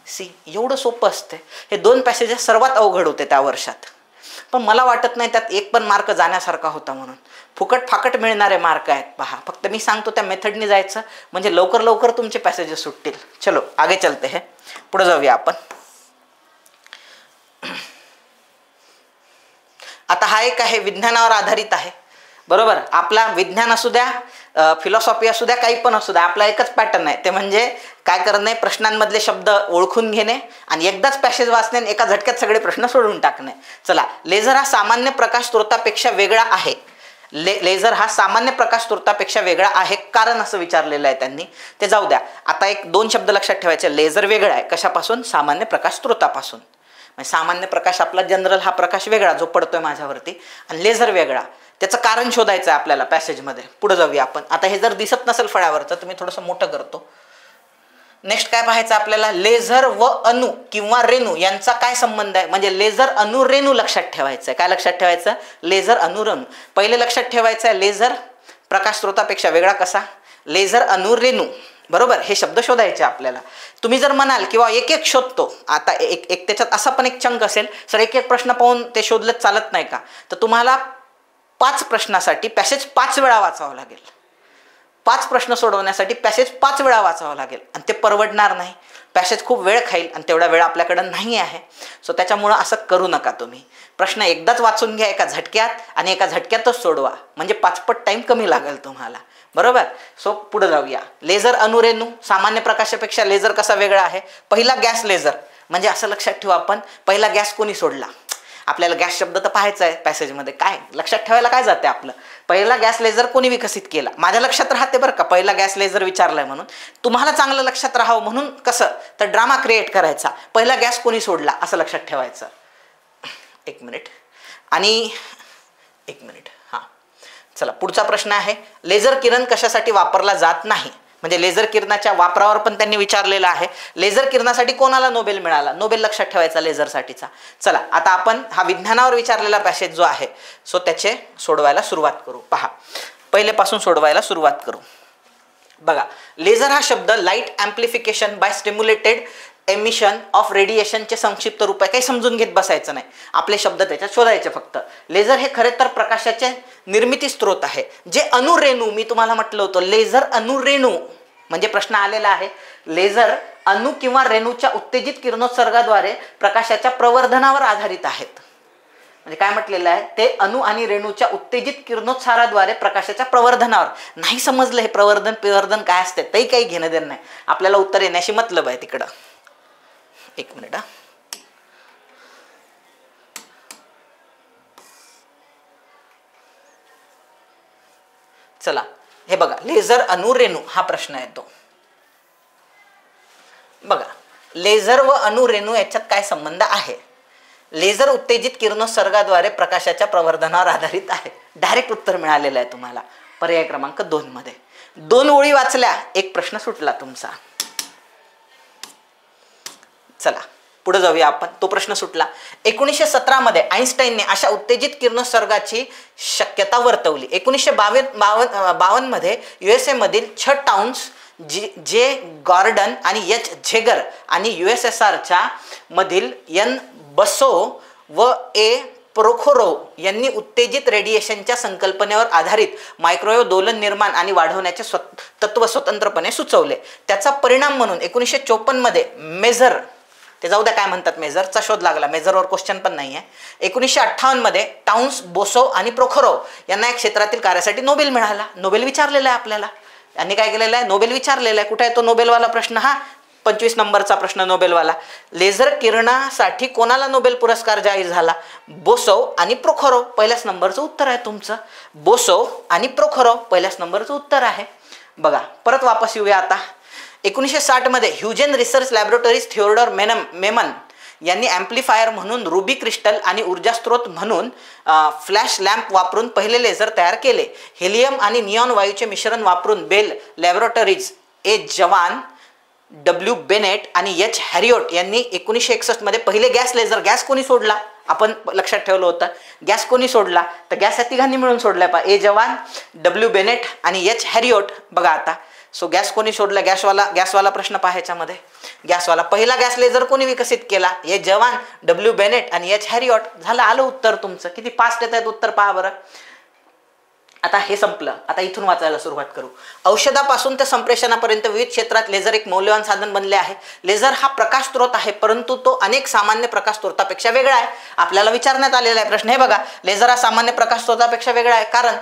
सी. एवढं सोपं असते. हे 2 पॅसेजेस सर्वात अवघड होते त्या वर्षात, पण मला वाटत नाही त्यात एक पण मार्क जाण्यासारखा होता. म्हणून फुकट फाकट मिळणारे मार्क आहेत पहा. फक्त मी सांगतो त्या मेथडनी जायचं, म्हणजे लवकर लवकर तुमचे पॅसेजेस सुटतील. चलो आगे चलते है, पुढे जाऊया आपण. आता हा एक आहे, विज्ञानावर आधारित आहे. बरोबर. आपला विज्ञान असू द्या, फिलॉसॉफी असू द्या, काही पण असू द्या, आपला एकच पॅटर्न आहे. ते म्हणजे काय करणे, प्रश्नांमधले शब्द ओळखून घेणे आणि एकदाच पॅसेज वाचणे आणि एका झटक्यात सगळे प्रश्न सोडवून टाकणे. चला, लेझर हा सामान्य प्रकाश स्रोतापेक्षा वेगळा आहे. लेझर हा सामान्य प्रकाश स्रोतापेक्षा वेगळा आहे कारण असं विचारलेलं आहे त्यांनी. ते जाऊ द्या. आता एक 2 शब्द लक्षात ठेवायचे. लेझर वेगळा आहे कशापासून, सामान्य प्रकाश स्रोतापासून. सामान्य प्रकाश आपला जनरल हा प्रकाश वेगळा जो पडतोय माझ्यावरती, आणि लेझर वेगळा. त्याचं कारण शोधायचं आहे आपल्याला पॅसेजमध्ये. पुढे जाऊया आपण. आता हे जर दिसत नसेल फळ्यावर तर तुम्ही थोडंसं मोठं करतो. नेक्स्ट काय पाहायचं आपल्याला, लेझर व अणू किंवा रेणू यांचा काय संबंध आहे, म्हणजे लेझर अणू रेणू लक्षात ठेवायचं आहे. काय लक्षात ठेवायचं, लेझर अणू रेणू. पहिले लक्षात ठेवायचं आहे लेझर प्रकाश स्रोतापेक्षा वेगळा कसा, लेझर अणू रेणू, बरोबर. हे शब्द शोधायचे आपल्याला. तुम्ही जर म्हणाल किंवा एक एक शोधतो, आता एक त्याच्यात असा पण एक चंक असेल सर एक एक प्रश्न पाहून ते शोधलं चालत नाही का, तर तुम्हाला 5 प्रश्नासाठी पॅसेज 5 वेळा वाचावं लागेल. 5 प्रश्न सोडवण्यासाठी पॅसेज 5 वेळा वाचावं लागेल आणि ते परवडणार नाही. पॅसेज खूप वेळ खाईल आणि तेवढा वेळ आपल्याकडं नाही आहे. सो त्याच्यामुळं असं करू नका तुम्ही. प्रश्न एकदाच वाचून घ्या एका झटक्यात आणि एका झटक्यातच सोडवा, म्हणजे 5 पट टाईम कमी लागेल तुम्हाला, बरोबर. सो पुढे जाऊया. लेझर अणुरेणू, सामान्य प्रकाशापेक्षा लेझर कसा वेगळा आहे. पहिला गॅस लेझर, म्हणजे असं लक्षात ठेवू आपण, पहिला गॅस कोणी सोडला. आपल्याला गॅस शब्द तर पाहायचा आहे पॅसेजमध्ये, काय लक्षात ठेवायला काय जाते आपलं, पहिला गॅस लेझर कोणी विकसित केला. माझ्या लक्षात राहते बरं का, पहिला गॅस लेझर विचारलाय म्हणून. तुम्हाला चांगलं लक्षात राहावं म्हणून कसं तर ड्रामा क्रिएट करायचा, पहिला गॅस कोणी सोडला असं लक्षात ठेवायचं. एक मिनिट हां, चला पुढचा प्रश्न आहे, लेझर किरण कशासाठी वापरला जात नाही. म्हणजे लेझर किरणाच्या वापरावर पण त्यांनी विचारलेलं आहे. लेझर किरणासाठी कोणाला नोबेल मिळाला, नोबेल लक्षात ठेवायचा लेझरसाठीचा. चला आता आपण हा विज्ञानावर विचारलेला पॅसेज जो आहे सो त्याचे सोडवायला सुरुवात करू. पहा, पहिलेपासून सोडवायला सुरुवात करू. बघा, लेझर हा शब्द light amplification by stimulated emission of रेडिएशनचे संक्षिप्त रूप आहे. काही समजून घेत बसायचं नाही, आपले शब्द त्याच्यात शोधायचे फक्त. लेझर हे खरे तर प्रकाशाचे निर्मिती स्त्रोत आहे. जे अणुरेणू मी तुम्हाला म्हटलं होतं, लेझर अणुरेणू म्हणजे प्रश्न आलेला आहे, लेझर अणु किंवा रेणूच्या उत्तेजित किरणोत्सर्गाद्वारे प्रकाशाच्या प्रवर्धनावर आधारित आहेत. म्हणजे काय म्हटलेलं आहे, ते अणु आणि रेणूच्या उत्तेजित किरणोत्साराद्वारे प्रकाशाच्या प्रवर्धनावर. नाही समजलं हे प्रवर्धन काय असते तरी काही घेणं देणं नाही, आपल्याला उत्तर येण्याशी मतलब आहे तिकडं. एक मिनिट हा, चला हे बघा, लेझर अणुरेणू हा प्रश्न येतो. बघा, लेझर व अणुरेणू याच्यात काय संबंध आहे. लेझर उत्तेजित किरणोत्सर्गाद्वारे प्रकाशाच्या प्रवर्धनावर आधारित आहे. डायरेक्ट उत्तर मिळालेलं आहे तुम्हाला पर्याय क्रमांक 2 मध्ये. 2 ओळी वाचल्या, एक प्रश्न सुटला तुमचा. चला पुढे जाऊया आपण, तो प्रश्न सुटला. 1917 मध्ये आईन्स्टाईनने अशा उत्तेजित किरणोत्सर्गाची शक्यता वर्तवली. 1952 मध्ये USA मधील 6 टाउन्स जे गॉर्डन आणि एच झेगर आणि USSRच्या मधील एन बसो व ए प्रोखोरोव यांनी उत्तेजित रेडिएशनच्या संकल्पनेवर आधारित मायक्रोवेव्ह दोलन निर्माण आणि वाढवण्याचे तत्व स्वतंत्रपणे सुचवले. त्याचा परिणाम म्हणून 1954 मध्ये मेजर, ते जाऊ द्या काय म्हणतात मेजरचा शोध लागला, मेजरवर क्वेश्चन पण नाही आहे. 1958 मध्ये टाउन्स, बोसो आणि प्रोखोरोव यांना या क्षेत्रातील कार्यासाठी नोबेल मिळाला. नोबेल विचारलेला आहे आपल्याला, यांनी काय केलेलं आहे, नोबेल विचारलेला आहे. कुठे आहे तो नोबेलवाला प्रश्न, हा 25 नंबरचा प्रश्न नोबेलवाला. लेझर किरणासाठी कोणाला नोबेल पुरस्कार जाहीर झाला, बोसो आणि प्रोखोरोव. पहिल्याच नंबरचं उत्तर आहे तुमचं, बोसो आणि प्रोखोरोव पहिल्याच नंबरचं उत्तर आहे. बघा परत वापस येऊया आता. 1960 मध्ये ह्युजेन रिसर्च लॅबोरेटरीज थिओडोर मेमन यांनी ॲम्प्लिफायर म्हणून रुबी क्रिस्टल आणि ऊर्जा स्त्रोत म्हणून फ्लॅश लॅम्प वापरून पहिले लेझर तयार केले. हेलियम आणि निऑन वायूचे मिश्रण वापरून बेल लॅबोरेटरीज, ए जवान, W बेनेट आणि H हॅरिओट यांनी 1961 मध्ये पहिले गॅस लेझर. गॅस कोणी सोडला, आपण लक्षात ठेवलं होतं, गॅस कोणी सोडला तर गॅस या तिघांनी मिळून सोडलाय पहा, ए जवान, W बेनेट आणि H हॅरिओट. बघा आता, सो गॅस कोणी सोडला, गॅसवाला प्रश्न पहा ह्याच्यामध्ये. गॅसवाला पहिला गॅस लेझर कोणी विकसित केला, ए जवान, W बेनेट आणि H हॅरिओट. झालं, आलं उत्तर तुमचं. किती फास्ट येत आहेत उत्तर पहा बरं. आता हे संपलं, आता इथून वाचायला सुरुवात करू. औषधापासून ते संप्रेषणापर्यंत विविध क्षेत्रात लेझर एक मौल्यवान साधन बनले आहे. लेझर हा प्रकाश स्त्रोत आहे, परंतु तो अनेक सामान्य प्रकाश स्त्रोतापेक्षा वेगळा आहे. आपल्याला विचारण्यात आलेला आहे प्रश्न. हे बघा, लेझर हा सामान्य प्रकाश स्त्रोतापेक्षा वेगळा आहे कारण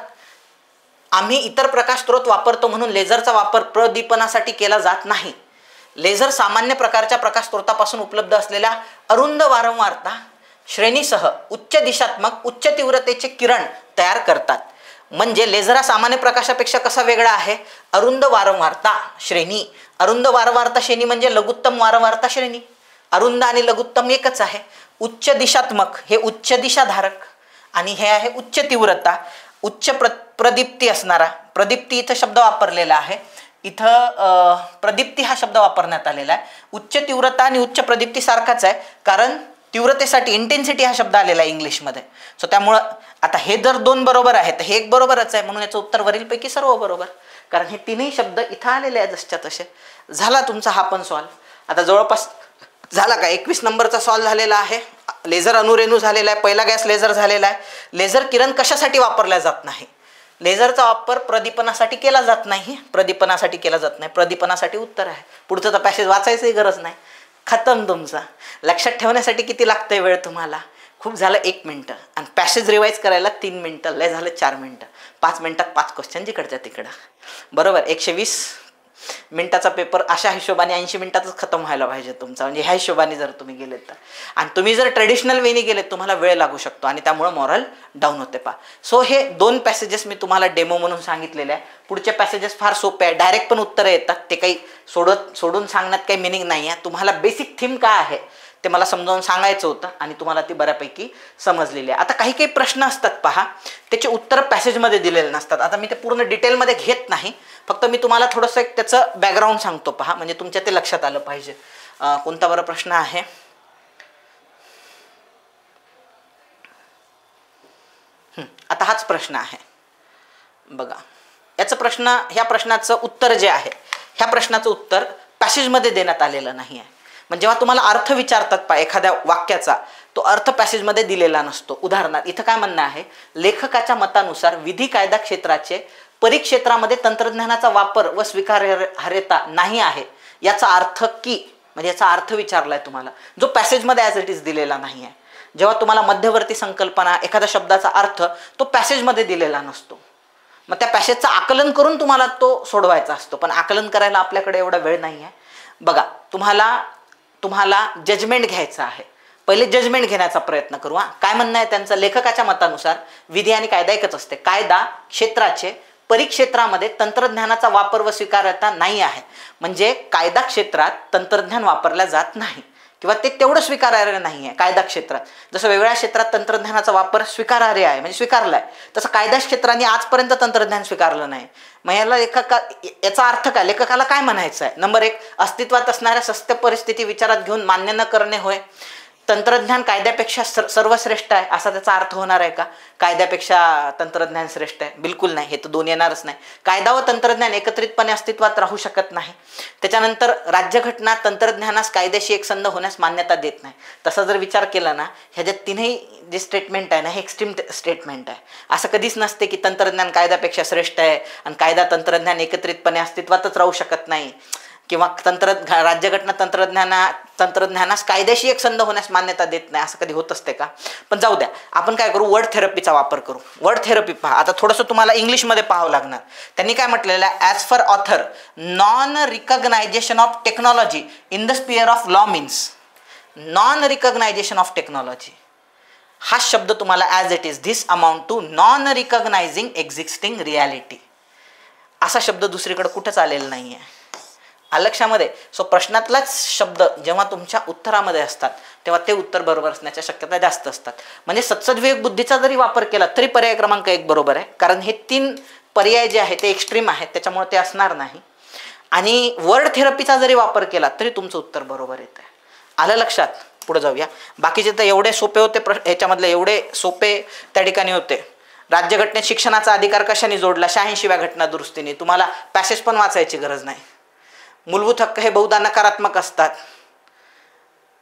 आम्ही इतर प्रकाश स्त्रोत वापरतो म्हणून लेझरचा वापर प्रदीपनासाठी केला जात नाही. लेझर सामान्य प्रकारच्या प्रकाश स्त्रोतापासून उपलब्ध असलेल्या अरुंद वारंवारता श्रेणीसह उच्च दिशात्मक उच्च तीव्रतेचे किरण तयार करतात. म्हणजे लेझर हा सामान्य प्रकाशापेक्षा कसा वेगळा आहे, अरुंद वारंवारता श्रेणी. अरुंद वारंवारता श्रेणी म्हणजे लघुत्तम वारंवारता श्रेणी. अरुंद आणि लघुत्तम एकच आहे. उच्च दिशात्मक हे उच्च दिशाधारक आणि हे आहे उच्च तीव्रता, उच्च प्रदीप्ती असणारा. प्रदीप्ती इथं शब्द वापरलेला आहे. इथं प्रदीप्ती हा शब्द वापरण्यात आलेला आहे. उच्च तीव्रता आणि उच्च प्रदीप्ती सारखाच आहे, कारण तीव्रतेसाठी इंटेन्सिटी हा शब्द आलेला आहे इंग्लिशमध्ये. सो त्यामुळं आता हे जर 2 बरोबर आहे तर हे एक बरोबरच आहे, म्हणून याचं उत्तर वरीलपैकी सर्व बरोबर, कारण हे तिन्ही शब्द इथं आलेले आहेत जसच्या तसे. झाला तुमचा हा पण सॉल्व. आता जवळपास झाला का 21 नंबरचा सॉल्व झालेला आहे. लेझर अणुरेणू झालेला आहे, पहिला गॅस लेझर झालेला आहे. लेझर किरण कशासाठी वापरल्या जात नाही? लेझरचा वापर प्रदीपनासाठी केला जात नाही, प्रदीपनासाठी केला जात नाही, प्रदीपनासाठी उत्तर आहे. पुढचं तर पॅसेज वाचायचंही गरज नाही, खतम तुमचा. लक्षात ठेवण्यासाठी किती लागतंय वेळ तुम्हाला? खूप झालं 1 मिनटं, आणि पॅसेज रिवाईज करायला 3 मिनटं, लय झालं 4 मिनटं. 5 मिनटात 5 क्वेश्चन जिकडच्या तिकडं, बरोबर. 120 मिनिटाचा पेपर अशा हिशोबाने 80 मिनिटातच खतम व्हायला पाहिजे तुमचा, म्हणजे ह्या हिशोबाने जर तुम्ही गेलेत तर. आणि तुम्ही जर ट्रेडिशनल वेने गेलेत तुम्हाला वेळ लागू शकतो आणि त्यामुळे मॉरल डाऊन होते पा. सो हे 2 पॅसेजेस मी तुम्हाला डेमो म्हणून सांगितलेले आहे. पुढचे पॅसेजेस फार सोपे आहे, डायरेक्ट पण उत्तरं येतात, ते काही सोडून सांगण्यात काही मिनिंग नाही आहे. तुम्हाला बेसिक थीम काय आहे ते मला समजावून सांगायचं होतं आणि तुम्हाला ती बऱ्यापैकी समजलेली आहे. आता काही काही प्रश्न असतात पहा, त्याचे उत्तर पॅसेजमध्ये दिलेले नसतात. आता मी ते पूर्ण डिटेलमध्ये घेत नाही, फक्त मी तुम्हाला थोडंसं एक त्याचं बॅकग्राऊंड सांगतो पहा, म्हणजे तुमच्या ते लक्षात आलं पाहिजे. कोणता बरं प्रश्न आहे? आता हाच प्रश्न आहे बघा. ह्या प्रश्नाचं उत्तर जे आहे, ह्या प्रश्नाचं उत्तर पॅसेजमध्ये देण्यात आलेलं नाही आहे. म्हणजे जेव्हा तुम्हाला अर्थ विचारतात पहा एखाद्या वाक्याचा, तो अर्थ पॅसेजमध्ये दिलेला नसतो. उदाहरणार्थ इथं काय म्हणणं आहे, लेखकाच्या मतानुसार विधी कायदा क्षेत्राचे परिक्षेत्रामध्ये तंत्रज्ञानाचा वापर व स्वीकारार्हता नाही आहे. याचा अर्थ की, म्हणजे याचा अर्थ विचारलाय तुम्हाला, जो पॅसेजमध्ये ॲज इट इज दिलेला नाही आहे. जेव्हा तुम्हाला मध्यवर्ती संकल्पना, एखाद्या शब्दाचा अर्थ तो पॅसेजमध्ये दिलेला नसतो, मग त्या पॅसेजचं आकलन करून तुम्हाला तो सोडवायचा असतो. पण आकलन करायला आपल्याकडे एवढा वेळ नाही आहे. बघा, तुम्हाला जजमेंट घ्यायचं आहे. पहिले जजमेंट घेण्याचा प्रयत्न करू. काय म्हणणं आहे त्यांचं? लेखकाच्या मतानुसार विधी आणि कायदा एकच असते. कायदा क्षेत्राचे परिक्षेत्रामध्ये तंत्रज्ञानाचा वापर व स्वीकार्यता नाही आहे. म्हणजे कायदा क्षेत्रात तंत्रज्ञान वापरल्या जात नाही किंवा ते तेवढं स्वीकारार्ह नाही आहे. कायदा क्षेत्रात जसं वेगवेगळ्या क्षेत्रात तंत्रज्ञानाचा वापर स्वीकारार्ह आहे, म्हणजे स्वीकारलाय, तसं कायदा क्षेत्राने आजपर्यंत तंत्रज्ञान स्वीकारलं नाही. मग याला याचा अर्थ काय? लेखकाला काय म्हणायचं आहे? नंबर 1, अस्तित्वात असणाऱ्या सत्य परिस्थिती विचारात घेऊन मान्य न करणे होय. तंत्रज्ञान कायद्यापेक्षा सर्वश्रेष्ठ आहे असा त्याचा अर्थ होणार आहे का? कायद्यापेक्षा तंत्रज्ञान श्रेष्ठ आहे? बिलकुल नाही, हे तर 2 येणारच नाही. कायदा व तंत्रज्ञान एकत्रितपणे अस्तित्वात राहू शकत नाही. त्याच्यानंतर राज्यघटना तंत्रज्ञानास कायद्याशी एकसंध होण्यास मान्यता देत नाही. तसा जर विचार केला ना, ह्याच्यात तिन्ही जे स्टेटमेंट आहे ना, हे एक्स्ट्रीम स्टेटमेंट आहे. असं कधीच नसते की तंत्रज्ञान कायद्यापेक्षा श्रेष्ठ आहे आणि कायदा तंत्रज्ञान एकत्रितपणे अस्तित्वातच राहू शकत नाही, किंवा राज्यघटना तंत्रज्ञानास कायद्याशी एकसंध होण्यास मान्यता देत नाही, असं कधी होत असते का? पण जाऊ द्या, आपण काय करू, वर्ड थेरपीचा वापर करू. वर्ड थेरपी पहा. आता थोडंसं तुम्हाला इंग्लिशमध्ये पाहावं लागणार. त्यांनी काय म्हटलेलं आहे? As for author, non recognization of technology in the sphere of law means. Non recognization of technology हा शब्द तुम्हाला as it is, this amount to non recognizing existing reality, असा शब्द दुसरीकडे कुठंच आलेला नाही आहे. लक्षामध्ये. सो प्रश्नातलाच शब्द जेव्हा तुमच्या उत्तरामध्ये असतात तेव्हा ते उत्तर बरोबर असण्याच्या शक्यता जास्त असतात. म्हणजे सत्सद्विवेक बुद्धीचा जरी वापर केला तरी पर्याय क्रमांक 1 बरोबर आहे, कारण हे 3 पर्याय जे आहेत ते एक्स्ट्रीम आहेत, त्याच्यामुळे ते असणार नाही. आणि वर्ड थेरपीचा जरी वापर केला तरी तुमचं उत्तर बरोबर येतं आहे. आलं लक्षात? पुढे जाऊया. बाकीचे तर एवढे सोपे होते, ह्याच्यामधले एवढे सोपे त्या ठिकाणी होते. राज्यघटनेत शिक्षणाचा अधिकार कशाने जोडला? 86व्या घटना दुरुस्तीने. तुम्हाला पॅसेज पण वाचायची गरज नाही. मूलभूत हक्क हे बहुधा नकारात्मक असतात.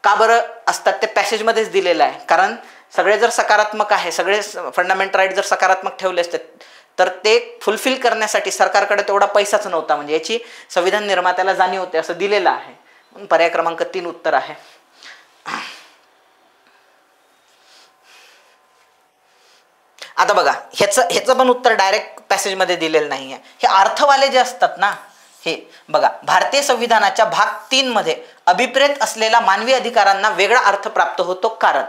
का बरं असतात? ते पॅसेजमध्येच दिलेलं आहे. कारण सगळे जर सकारात्मक आहे, सगळे फंडामेंटल राईट जर सकारात्मक ठेवले असते तर ते फुलफिल करण्यासाठी सरकारकडे तेवढा पैसाच नव्हता, म्हणजे याची संविधान निर्मात्याला जाणीव होते असं दिलेलं आहे. पर्याय क्रमांक 3 उत्तर आहे. आता बघा, ह्याचं पण उत्तर डायरेक्ट पॅसेजमध्ये दिलेलं नाही आहे. हे अर्थवाले जे असतात ना, हे बघा, भारतीय संविधानाच्या भाग 3 मध्ये अभिप्रेत असलेला मानवी अधिकारांना वेगळा अर्थ प्राप्त होतो. कारण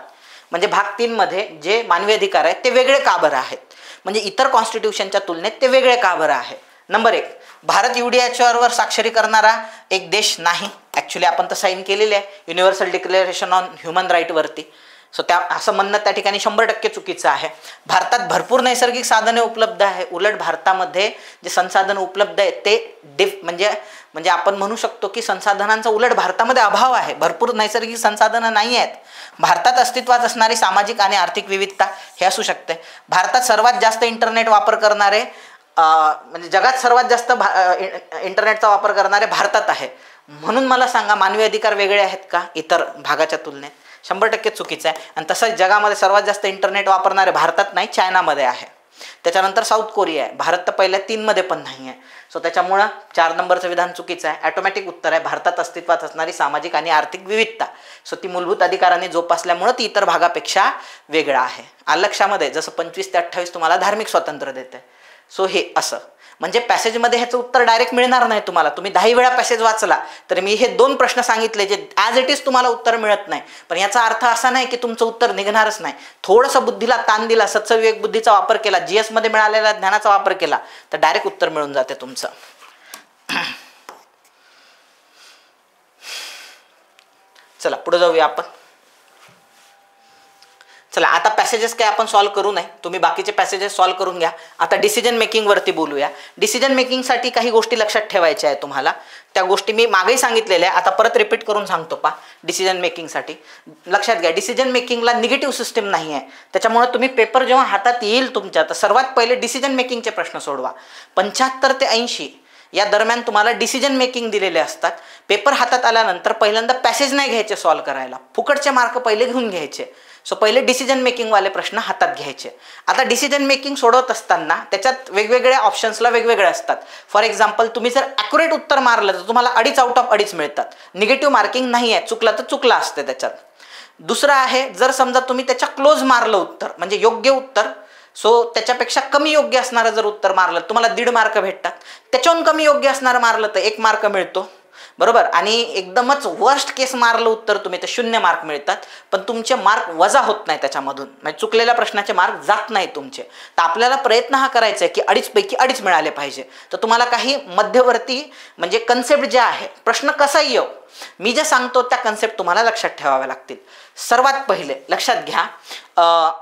म्हणजे भाग 3 मध्ये जे मानवी अधिकार आहेत ते वेगळे का बरं आहेत, म्हणजे इतर कॉन्स्टिट्यूशनच्या तुलनेत ते वेगळे का बरं आहे? नंबर 1, भारत UDHR स्वाक्षरी करणारा एक देश नाही. ॲक्च्युली आपण तर साईन केलेले आहे universal declaration on human right वरती. सो त्या असं म्हणणं त्या ठिकाणी 100% चुकीचं आहे. भारतात भरपूर नैसर्गिक साधने उपलब्ध आहे. उलट भारतामध्ये जे संसाधन उपलब्ध आहेत ते म्हणजे आपण म्हणू शकतो की संसाधनांचा उलट भारतामध्ये अभाव आहे. भरपूर नैसर्गिक संसाधनं नाही आहेत. भारतात अस्तित्वात असणारी सामाजिक आणि आर्थिक विविधता हे असू शकते. भारतात सर्वात जास्त इंटरनेट वापर करणारे म्हणजे जगात सर्वात जास्त इंटरनेटचा वापर करणारे भारतात आहे. म्हणून मला सांगा, मानवी अधिकार वेगळे आहेत का इतर भागाच्या तुलनेत? 100% चुकीचं आहे. आणि तसंच जगामध्ये सर्वात जास्त इंटरनेट वापरणारे भारतात नाही, चायनामध्ये आहे. त्याच्यानंतर साऊथ कोरिया आहे. भारत तर पहिल्या 3 मध्ये पण नाही आहे. सो त्याच्यामुळं 4 नंबरचं विधान चुकीचं आहे. ऑटोमॅटिक उत्तर आहे भारतात अस्तित्वात असणारी सामाजिक आणि आर्थिक विविधता. सो ती मूलभूत अधिकारांनी जोपासल्यामुळं ती इतर भागापेक्षा वेगळा आहे. लक्षामध्ये जसं 25 ते 28 तुम्हाला धार्मिक स्वातंत्र्य देते. सो हे असं म्हणजे पॅसेजमध्ये ह्याचं उत्तर डायरेक्ट मिळणार नाही तुम्हाला. तुम्ही 10 वेळा पॅसेज वाचला तर मी हे 2 प्रश्न सांगितले जे ॲज इट इज तुम्हाला उत्तर मिळत नाही. पण याचा अर्थ असा नाही की तुमचं उत्तर निघणारच नाही. थोडंसं बुद्धीला ताण दिला, सत्सविवेक बुद्धीचा वापर केला, GS मध्ये मिळालेल्या ज्ञानाचा वापर केला तर डायरेक्ट उत्तर मिळून जाते तुमचं. चला पुढे जाऊया आपण. चला आता पॅसेजेस काय आपण सॉल्व्ह करू नये, तुम्ही बाकीचे पॅसेजेस सॉल्व्ह करून घ्या. आता डिसिजन मेकिंगवरती बोलूया. डिसिजन मेकिंगसाठी काही गोष्टी लक्षात ठेवायच्या आहे तुम्हाला. त्या गोष्टी मी मागेही सांगितलेल्या आहे, आता परत रिपीट करून सांगतो पहा. डिसिजन मेकिंगसाठी लक्षात घ्या, डिसिजन मेकिंगला निगेटिव्ह सिस्टीम नाही आहे. त्याच्यामुळे तुम्ही पेपर जेव्हा हातात येईल तुमच्या तर सर्वात पहिले डिसिजन मेकिंगचे प्रश्न सोडवा. 75 ते 80 या दरम्यान तुम्हाला डिसिजन मेकिंग दिलेले असतात. पेपर हातात आल्यानंतर पहिल्यांदा पॅसेज नाही घ्यायचे सॉल्व्ह करायला, फुकटचे मार्क पहिले घेऊन घ्यायचे. सो पहिले डिसिजन मेकिंगवाले प्रश्न हातात घ्यायचे. आता डिसिजन मेकिंग सोडवत असताना त्याच्यात वेगवेगळ्या ऑप्शन्सला वेगवेगळे असतात. फॉर एक्झाम्पल तुम्ही जर ॲक्युरेट उत्तर मारलं तर तुम्हाला 2.5 आउट ऑफ 2.5 मिळतात. निगेटिव्ह मार्किंग नाही आहे, चुकला तर चुकला असते त्याच्यात. दुसरं आहे, जर समजा तुम्ही त्याच्या क्लोज मारलं उत्तर म्हणजे योग्य उत्तर, सो त्याच्यापेक्षा कमी योग्य असणारं जर उत्तर मारलं तुम्हाला 1.5 मार्क भेटतात. त्याच्याहून कमी योग्य असणारं मारलं तर 1 मार्क मिळतो, बरोबर. आणि एकदमच वर्स्ट केस मारलं उत्तर तुम्ही तर 0 मार्क मिळतात. पण तुमचे मार्क वजा होत नाही त्याच्यामधून, म्हणजे चुकलेल्या प्रश्नाचे मार्क जात नाही तुमचे. तर आपल्याला प्रयत्न हा करायचा आहे की 2.5 पैकी 2.5 मिळाले पाहिजे. तर तुम्हाला काही मध्यवर्ती म्हणजे कन्सेप्ट जे आहे, प्रश्न कसाही येऊ, मी जे सांगतो त्या कन्सेप्ट तुम्हाला लक्षात ठेवाव्या लागतील. सर्वात पहिले लक्षात घ्या,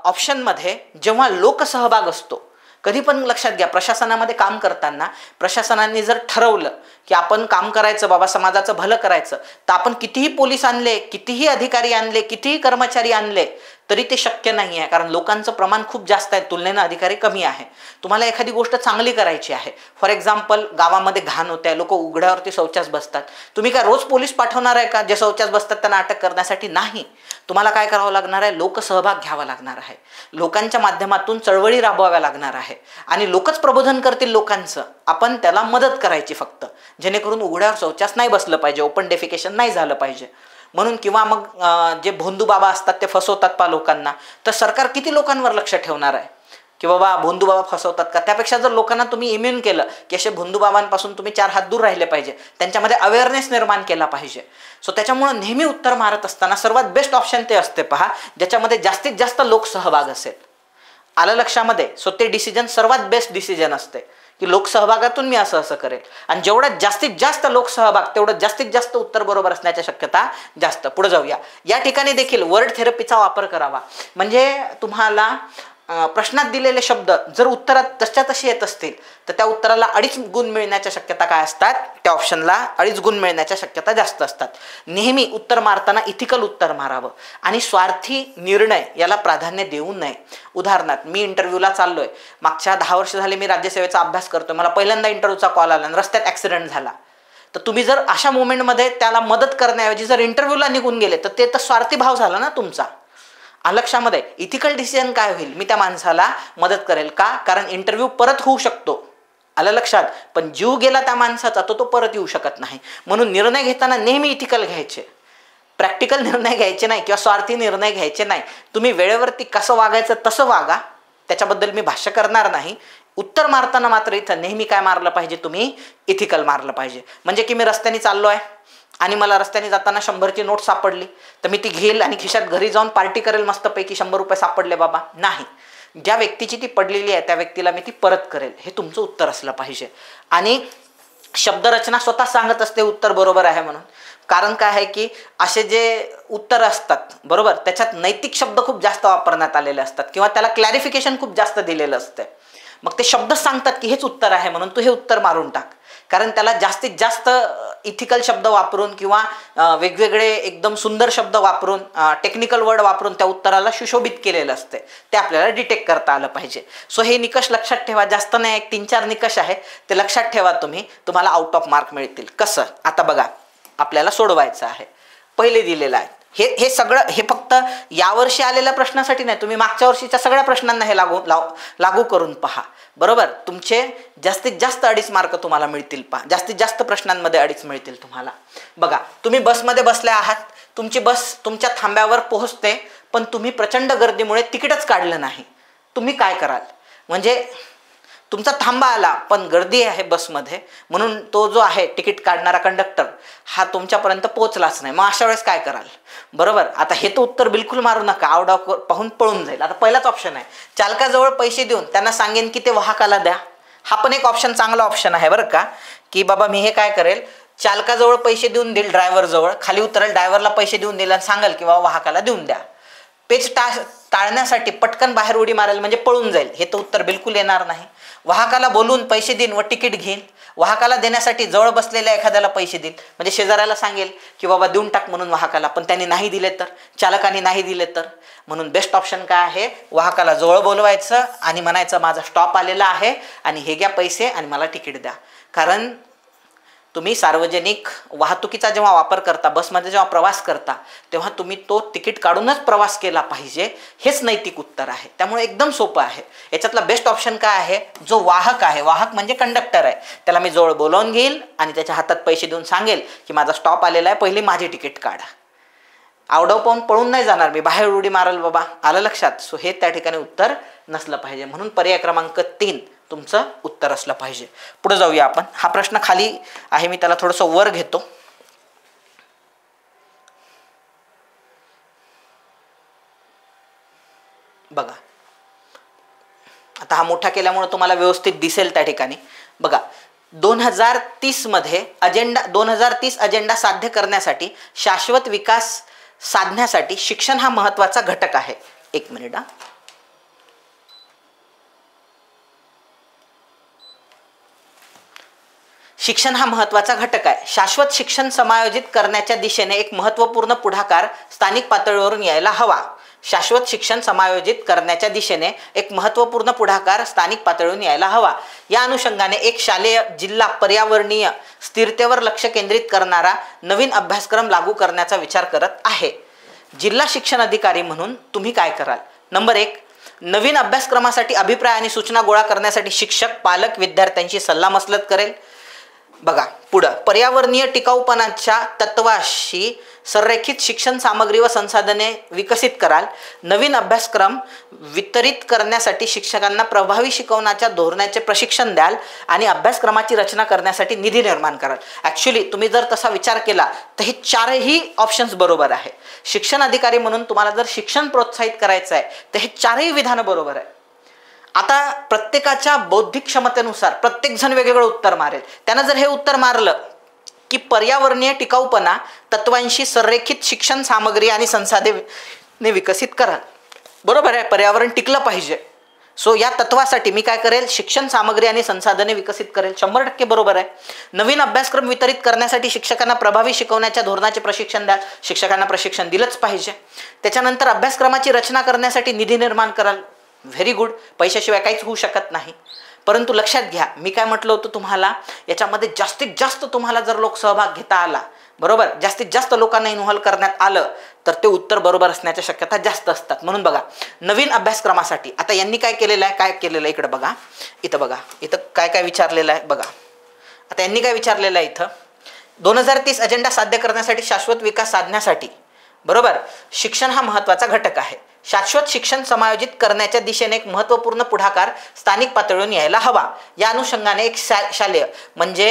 ऑप्शनमध्ये जेव्हा लोकसहभाग असतो, कधी पण लक्षात घ्या, प्रशासनामध्ये काम करताना प्रशासनाने जर ठरवलं की आपण काम करायचं बाबा, समाजाचं भलं करायचं, तर आपण कितीही पोलीस आणले, कितीही अधिकारी आणले, कितीही कर्मचारी आणले तरी ते शक्य नाही आहे. कारण लोकांचं प्रमाण खूप जास्त आहे, तुलनेनं अधिकारी कमी आहे. तुम्हाला एखादी गोष्ट चांगली करायची आहे, फॉर एक्झाम्पल गावामध्ये घाण होते आहे, लोक उघड्यावरती शौचास बसतात, तुम्ही काय रोज पोलीस पाठवणार आहे का जे शौचास बसतात त्यांना अटक करण्यासाठी? नाही. तुम्हाला काय करावं लागणार आहे, लोकसहभाग घ्यावा लागणार आहे. लोकांच्या माध्यमातून चळवळी राबवाव्या लागणार आहे आणि लोकच प्रबोधन करतील लोकांचं. आपण त्याला मदत करायची फक्त, जेणेकरून उघड्यावर शौचास नाही बसलं पाहिजे, ओपन डेफिकेशन नाही झालं पाहिजे म्हणून. किंवा मग जे भोंदू बाबा असतात ते फसवतात पा लोकांना, तर सरकार किती लोकांवर लक्ष ठेवणार आहे की बाबा भोंदू बाबा फसवतात का? त्यापेक्षा जर लोकांना तुम्ही इम्युन केलं की असे भोंदू बाबांपासून तुम्ही 4 हात दूर राहिले पाहिजे, त्यांच्यामध्ये अवेअरनेस निर्माण केला पाहिजे. सो त्याच्यामुळं नेहमी उत्तर मारत असताना सर्वात बेस्ट ऑप्शन ते असते पहा, ज्याच्यामध्ये जास्तीत जास्त लोकसहभाग असेल. आलं लक्षामध्ये? सो ते डिसिजन सर्वात बेस्ट डिसिजन असते की लोकसहभागातून मी असं करेल. आणि जेवढा जास्तीत जास्त लोकसहभाग तेवढं जास्तीत जास्त उत्तर बरोबर असण्याच्या शक्यता जास्त. पुढे जाऊया. या ठिकाणी देखील वर्ड थेरपीचा वापर करावा. म्हणजे तुम्हाला प्रश्नात दिलेले शब्द जर उत्तरात तशा तशी येत असतील तर त्या उत्तराला 2.5 गुण मिळण्याच्या शक्यता काय असतात? त्या ऑप्शनला 2.5 गुण मिळण्याच्या शक्यता जास्त असतात. नेहमी उत्तर मारताना इथिकल उत्तर मारावं आणि स्वार्थी निर्णय याला प्राधान्य देऊ नये. उदाहरणार्थ, मी इंटरव्ह्यूला चाललोय, मागच्या 10 वर्ष झाले मी राज्यसेवेचा अभ्यास करतोय, मला पहिल्यांदा इंटरव्ह्यूचा कॉल आला आणि रस्त्यात ॲक्सिडेंट झाला, तर तुम्ही जर अशा मोमेंटमध्ये त्याला मदत करण्याऐवजी जर इंटरव्ह्यूला निघून गेले तर ते तर स्वार्थी भाव झाला ना तुमचा. लक्षामध्ये इथिकल डिसिजन काय होईल? मी त्या माणसाला मदत करेल का? कारण इंटरव्ह्यू परत होऊ शकतो, आलं लक्षात, पण जीव गेला त्या माणसाचा तो परत येऊ शकत नाही. म्हणून निर्णय घेताना नेहमी इथिकल घ्यायचे, प्रॅक्टिकल निर्णय घ्यायचे नाही किंवा स्वार्थी निर्णय घ्यायचे नाही. तुम्ही वेळेवरती कसं वागायचं तसं वागा, त्याच्याबद्दल मी भाष्य करणार नाही. उत्तर मारताना मात्र इथं नेहमी काय मारलं पाहिजे? तुम्ही इथिकल मारलं पाहिजे. म्हणजे की मी रस्त्याने चाललो आहे आणि मला रस्त्याने जाताना 100ची नोट सापडली तर मी ती घेईल आणि खिशात घरी जाऊन पार्टी करेल मस्तपैकी, 100 रुपये सापडले बाबा, नाही. ज्या व्यक्तीची ती पडलेली आहे त्या व्यक्तीला मी ती परत करेल, हे तुमचं उत्तर असलं पाहिजे. आणि शब्दरचना स्वतः सांगत असते उत्तर बरोबर आहे म्हणून. कारण काय आहे की असे जे उत्तर असतात बरोबर, त्याच्यात नैतिक शब्द खूप जास्त वापरण्यात आलेले असतात किंवा त्याला क्लॅरिफिकेशन खूप जास्त दिलेलं असतं. मग ते शब्द सांगतात की हेच उत्तर आहे म्हणून तू हे उत्तर मारून टाक. कारण त्याला जास्तीत जास्त इथिकल शब्द वापरून किंवा वेगवेगळे एकदम सुंदर शब्द वापरून, टेक्निकल वर्ड वापरून त्या उत्तराला सुशोभित केलेलं असते. ते आपल्याला डिटेक्ट करता आलं पाहिजे. सो हे निकष लक्षात ठेवा. जास्त नाही, एक 3-4 निकष आहे ते लक्षात ठेवा तुम्ही. तुम्हाला आउट ऑफ मार्क मिळतील. कसं? आता बघा, आपल्याला सोडवायचं आहे. पहिले दिलेलं आहे हे सगळं. हे फक्त यावर्षी आलेल्या प्रश्नासाठी नाही, तुम्ही मागच्या वर्षीच्या सगळ्या प्रश्नांना हे लागू करून पहा. बरोबर, तुमचे जास्तीत जास्त 2.5 मार्क तुम्हाला मिळतील. पहा, जास्तीत जास्त प्रश्नांमध्ये 2.5 मिळतील तुम्हाला. बघा, तुम्ही बसमध्ये बसले आहात, तुमची बस तुमच्या थांब्यावर पोहोचते, पण तुम्ही प्रचंड गर्दीमुळे तिकीटच काढलं नाही. तुम्ही काय कराल? म्हणजे तुमचा थांबा आला पण गर्दी आहे बसमध्ये, म्हणून तो जो आहे तिकीट काढणारा कंडक्टर हा तुमच्यापर्यंत पोहोचलाच नाही. मग अशा वेळेस काय कराल? बरोबर, आता हे तर उत्तर बिलकुल मारू नका, आवडाव पाहून पळून जाईल. आता पहिलाच ऑप्शन आहे, चालकाजवळ पैसे देऊन त्यांना सांगेन की ते वाहकाला द्या. हा पण एक ऑप्शन, चांगला ऑप्शन आहे बरं का, की बाबा मी हे काय करेल, चालकाजवळ पैसे देऊन देईल, ड्रायव्हरजवळ खाली उतरेल, ड्रायव्हरला पैसे देऊन दिले आणि सांगाल की बाबा वाहकाला देऊन द्या. पेच टाळण्यासाठी पटकन बाहेर उडी मारेल म्हणजे पळून जाईल. हे तर उत्तर बिलकुल येणार नाही. वाहकाला बोलून पैसे देईन व तिकीट घेईन. वाहकाला देण्यासाठी जवळ बसलेल्या एखाद्याला पैसे देईल, म्हणजे शेजाऱ्याला सांगेल की बाबा देऊन टाक म्हणून वाहकाला, पण त्यांनी नाही दिले तर, चालकाने नाही दिले तर. म्हणून बेस्ट ऑप्शन काय आहे, वाहकाला जवळ बोलवायचं आणि म्हणायचं माझा स्टॉप आलेला आहे आणि हे घ्या पैसे आणि मला तिकीट द्या. कारण तुम्ही सार्वजनिक वाहतुकीचा जेव्हा वापर करता, बसमध्ये जेव्हा प्रवास करता, तेव्हा तुम्ही तो तिकीट काढूनच प्रवास केला पाहिजे. हेच नैतिक उत्तर आहे. त्यामुळे एकदम सोपं आहे. याच्यातला बेस्ट ऑप्शन काय आहे, जो वाहक आहे, वाहक म्हणजे कंडक्टर आहे, त्याला मी जवळ बोलावून घेईल आणि त्याच्या हातात पैसे देऊन सांगेल की माझा स्टॉप आलेला आहे, पहिली माझी तिकीट काढा. आवडव पाहून पळून नाही जाणार मी, बाहेर उडी मारल बाबा. आलं लक्षात? सो हे त्या ठिकाणी उत्तर नसलं पाहिजे. म्हणून पर्याय क्रमांक 3 तुमचं उत्तर असलं पाहिजे. पुढे जाऊया आपण. हा प्रश्न खाली आहे, मी त्याला थोडंसं वर घेतो. बघा, आता हा मोठा केल्यामुळे तुम्हाला व्यवस्थित दिसेल त्या ठिकाणी. बघा, 2030 मध्ये 2030 अजेंडा साध्य करण्यासाठी शाश्वत विकास साधण्यासाठी शिक्षण हा महत्त्वाचा घटक आहे. एक मिनिट. शिक्षण हा महत्त्वाचा घटक आहे. शाश्वत शिक्षण समायोजित करण्याच्या दिशेने एक महत्त्वपूर्ण पुढाकार स्थानिक पातळीवरून यायला हवा. शाश्वत शिक्षण समायोजित करण्याच्या दिशेने एक महत्त्वपूर्ण पुढाकार स्थानिक पातळीवरून यायला हवा. या अनुषंगाने एक शालेय जिल्हा पर्यावरणीय स्थिरतेवर लक्ष केंद्रित करणारा नवीन अभ्यासक्रम लागू करण्याचा विचार करत आहे. जिल्हा शिक्षण अधिकारी म्हणून तुम्ही काय कराल? नंबर 1, नवीन अभ्यासक्रमासाठी अभिप्राय आणि सूचना गोळा करण्यासाठी शिक्षक, पालक, विद्यार्थ्यांची सल्लामसलत करेल. बघा पुढं, पर्यावरणीय टिकाऊपणाच्या तत्वाशी संरेखित शिक्षण सामग्री व संसाधने विकसित कराल. नवीन अभ्यासक्रम वितरित करण्यासाठी शिक्षकांना प्रभावी शिकवण्याच्या धोरणाचे प्रशिक्षण द्याल आणि अभ्यासक्रमाची रचना करण्यासाठी निधी निर्माण कराल. ॲक्च्युली तुम्ही जर तसा विचार केला तर हे 4ही ऑप्शन्स बरोबर आहे. शिक्षण अधिकारी म्हणून तुम्हाला जर शिक्षण प्रोत्साहित करायचं आहे तर हे 4ही विधानं बरोबर आहे. आता प्रत्येकाच्या बौद्धिक क्षमतेनुसार प्रत्येकजण वेगवेगळं उत्तर मारेल. त्यानं जर हे उत्तर मारलं की पर्यावरणीय टिकाऊपणा तत्वांशी संरेखित शिक्षण सामग्री आणि संसाधने विकसित करा. बरोबर आहे, पर्यावरण टिकलं पाहिजे. सो या तत्वासाठी मी काय करेल, शिक्षण सामग्री आणि संसाधने विकसित करेल. 100% बरोबर आहे. नवीन अभ्यासक्रम वितरित करण्यासाठी शिक्षकांना प्रभावी शिकवण्याच्या धोरणाचे प्रशिक्षण द्या. शिक्षकांना प्रशिक्षण दिलंच पाहिजे. त्याच्यानंतर अभ्यासक्रमाची रचना करण्यासाठी निधी निर्माण कराल. व्हेरी गुड, पैशाशिवाय काहीच होऊ शकत नाही. परंतु लक्षात घ्या, मी काय म्हटलं होतं तुम्हाला, याच्यामध्ये जास्तीत जास्त तुम्हाला जर लोक सहभाग घेता आला, बरोबर, जास्तीत जास्त लोकांना इन्व्हॉल्व करण्यात आलं तर ते उत्तर बरोबर असण्याच्या शक्यता जास्त असतात. म्हणून बघा, नवीन अभ्यासक्रमासाठी आता यांनी काय केलेलं आहे, इकडे बघा, इथं बघा, इथं काय काय विचारलेलं आहे बघा. आता यांनी काय विचारलेलं आहे इथं, 2030 अजेंडा साध्य करण्यासाठी शाश्वत विकास साधण्यासाठी, बरोबर, शिक्षण हा महत्त्वाचा घटक आहे. शाश्वत शिक्षण समायोजित करण्याच्या दिशेने एक महत्त्वपूर्ण पुढाकार स्थानिक पातळीवरून यायला हवा. या अनुषंगाने एक शालेय म्हणजे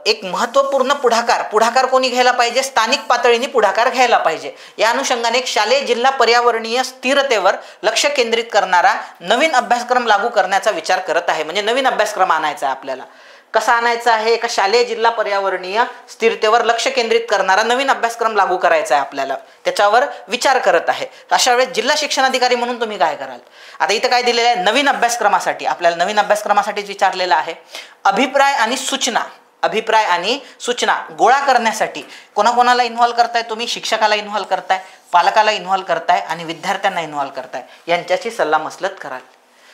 एक महत्त्वपूर्ण पुढाकार कोणी घ्यायला पाहिजे? स्थानिक पातळीने पुढाकार घ्यायला पाहिजे. या अनुषंगाने एक शालेय जिल्हा पर्यावरणीय स्थिरतेवर लक्ष केंद्रित करणारा नवीन अभ्यासक्रम लागू करण्याचा विचार करत आहे. म्हणजे नवीन अभ्यासक्रम आणायचा आहे आपल्याला. कसा आणायचा आहे? एका शालेय जिल्हा पर्यावरणीय स्थिरतेवर लक्ष केंद्रित करणारा नवीन अभ्यासक्रम लागू करायचा आहे आपल्याला, त्याच्यावर विचार करत आहे. अशा वेळेस जिल्हा शिक्षण अधिकारी म्हणून तुम्ही काय कराल? आता इथं काय दिलेलं आहे? नवीन अभ्यासक्रमासाठी आपल्याला नवीन अभ्यासक्रमासाठीच विचारलेलं आहे. अभिप्राय आणि सूचना गोळा करण्यासाठी कोणाकोणाला इन्व्हॉल्व करताय तुम्ही? शिक्षकाला इन्व्हॉल्व करताय, पालकाला इन्व्हॉल्व करताय आणि विद्यार्थ्यांना इन्व्हॉल्व करताय. यांच्याशी सल्लामसलत कराल.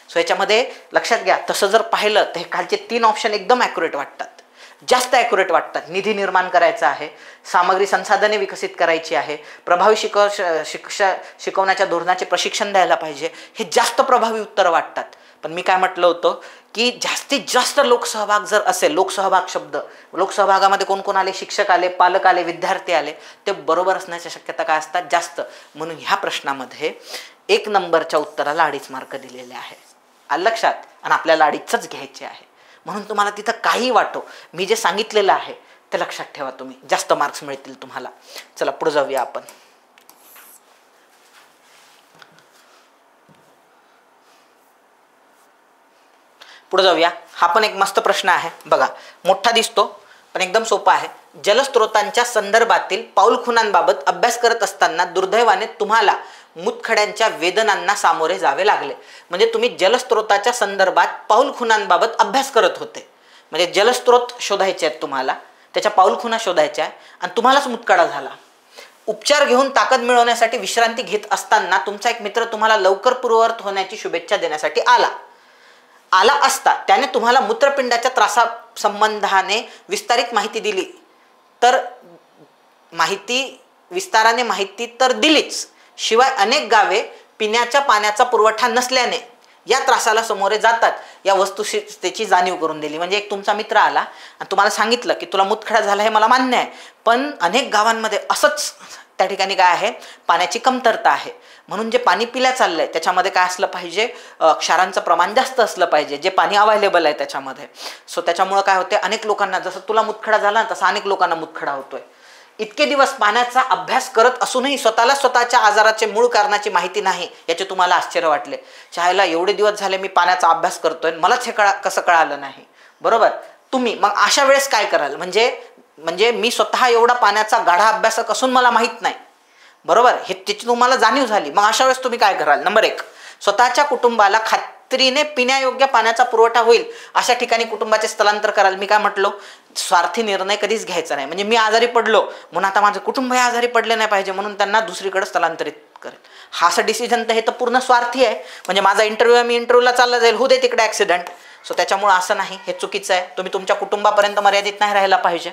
सो याच्यामध्ये लक्षात घ्या, तसं जर पाहिलं तर हे खालचे 3 ऑप्शन एकदम ॲक्युरेट वाटतात, जास्त ॲक्युरेट वाटतात. निधी निर्माण करायचा आहे, सामग्री संसाधने विकसित करायची आहे, प्रभावी शिकवण्याच्या धोरणाचे प्रशिक्षण द्यायला पाहिजे, हे जास्त प्रभावी उत्तरं वाटतात. पण मी काय म्हटलं होतं की जास्तीत जास्त लोकसहभाग जर असेल, लोकसहभागामध्ये कोण कोण आले? शिक्षक आले, पालक आले, विद्यार्थी आले, ते बरोबर असण्याच्या शक्यता काय असतात? जास्त. म्हणून ह्या प्रश्नामध्ये 1 नंबरच्या उत्तराला 2.5 मार्क दिलेले आहे. आलं लक्षात? आणि आपल्याला 2.5च घ्यायचे आहे. म्हणून तुम्हाला तिथं काही वाटो, मी जे सांगितलेलं आहे ते लक्षात ठेवा, तुम्ही जास्त मार्क्स मिळतील तुम्हाला. चला पुढे जाऊया आपण. हा पण एक मस्त प्रश्न आहे बघा, मोठा दिसतो पण एकदम सोपा आहे. जलस्रोतांच्या संदर्भातील पाऊलखुणांबाबत अभ्यास करत असताना दुर्दैवाने तुम्हाला मुतखड्यांच्या वेदनांना सामोरे जावे लागले. म्हणजे तुम्ही जलस्रोताच्या संदर्भात पाऊलखुणांबाबत अभ्यास करत होते, म्हणजे जलस्रोत शोधायचे आहेत तुम्हाला, त्याच्या पाऊलखुणा शोधायच्या आहे आणि तुम्हालाच मुतखडा झाला. उपचार घेऊन ताकद मिळवण्यासाठी विश्रांती घेत असताना तुमचा एक मित्र तुम्हाला लवकर पूर्ववत होण्याची शुभेच्छा देण्यासाठी आला असता त्याने तुम्हाला मूत्रपिंडाच्या त्रासासंबंधाने विस्तारित माहिती दिली तर माहिती तर दिलीच, शिवाय अनेक गावे पिण्याच्या पाण्याचा पुरवठा नसल्याने या त्रासाला सामोरे जातात या वस्तुस्थितीची जाणीव करून दिली. म्हणजे एक तुमचा मित्र आला आणि तुम्हाला सांगितलं की तुला मुतखडा झाला हे मला मान्य आहे, पण अनेक गावांमध्ये असंच त्या ठिकाणी काय आहे? पाण्याची कमतरता आहे. म्हणून जे पाणी पिल्या चाललंय त्याच्यामध्ये काय असलं पाहिजे? क्षारांचं प्रमाण जास्त असलं पाहिजे, जे पाणी अवेलेबल आहे त्याच्यामध्ये. सो त्याच्यामुळं काय होते? अनेक लोकांना, जसं तुला मुतखडा झाला तसा अनेक लोकांना मुतखडा होतोय. इतके दिवस पाण्याचा अभ्यास करत असूनही स्वतःच्या आजाराचे मूळ कारणाची माहिती नाही याचे तुम्हाला आश्चर्य वाटले. चाहेला एवढे दिवस झाले मी पाण्याचा अभ्यास करतोय, मलाच हे कसं कळालं नाही? बरोबर. तुम्ही मग अशा वेळेस काय कराल? म्हणजे मी स्वतः एवढा पाण्याचा गाढा अभ्यासक असून मला माहीत नाही, बरोबर, हे त्याची तुम्हाला जाणीव झाली. मग अशा वेळेस तुम्ही काय कराल? नंबर 1, स्वतःच्या कुटुंबाला खात्रीने पिण्यायोग्य पाण्याचा पुरवठा होईल अशा ठिकाणी कुटुंबाचे स्थलांतर कराल. मी काय म्हटलो? स्वार्थी निर्णय कधीच घ्यायचा नाही. म्हणजे मी आजारी पडलो म्हणून आता माझं कुटुंब हे आजारी पडले नाही पाहिजे म्हणून त्यांना दुसरीकडे स्थलांतरित करेल, हा असं डिसिजन तर हे तर पूर्ण स्वार्थी आहे. म्हणजे माझा मी इंटरव्ह्यूला चालला जाईल, होऊ दे तिकडे ॲक्सिडेंट. सो त्याच्यामुळे असं नाही, हे चुकीचं आहे. तुम्ही तुमच्या कुटुंबापर्यंत मर्यादित नाही राहायला पाहिजे.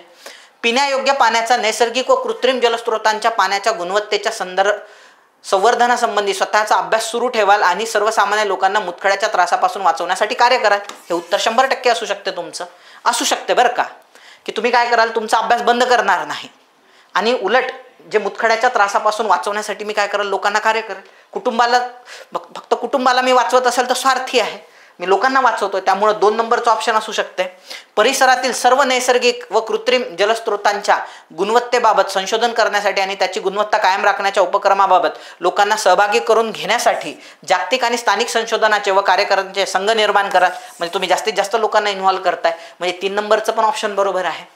पिण्यायोग्य पाण्याचा नैसर्गिक व कृत्रिम जलस्रोतांच्या पाण्याच्या गुणवत्तेच्या संवर्धनासंबंधी स्वतःचा अभ्यास सुरू ठेवाल आणि सर्वसामान्य लोकांना मुतखड्याच्या त्रासापासून वाचवण्यासाठी कार्य कराल. हे उत्तर 100% असू शकते तुमचं, असू शकते बरं का, की तुम्ही काय कराल? तुमचा अभ्यास बंद करणार नाही आणि उलट जे मुतखड्याच्या त्रासापासून वाचवण्यासाठी मी काय कराल? लोकांना कार्य करेल. फक्त कुटुंबाला मी वाचवत असेल तर स्वार्थी आहे, मी लोकांना वाचवतोय, त्यामुळे 2 नंबरचं ऑप्शन असू शकते. परिसरातील सर्व नैसर्गिक व कृत्रिम जलस्रोतांच्या गुणवत्तेबाबत संशोधन करण्यासाठी आणि त्याची गुणवत्ता कायम राखण्याच्या उपक्रमाबाबत लोकांना सहभागी करून घेण्यासाठी जागतिक आणि स्थानिक संशोधनाचे व कार्यकर्त्यांचे संघ निर्माण करा. म्हणजे तुम्ही जास्तीत जास्त लोकांना इन्व्हॉल्व करताय. म्हणजे 3 नंबरचं पण ऑप्शन बरोबर आहे.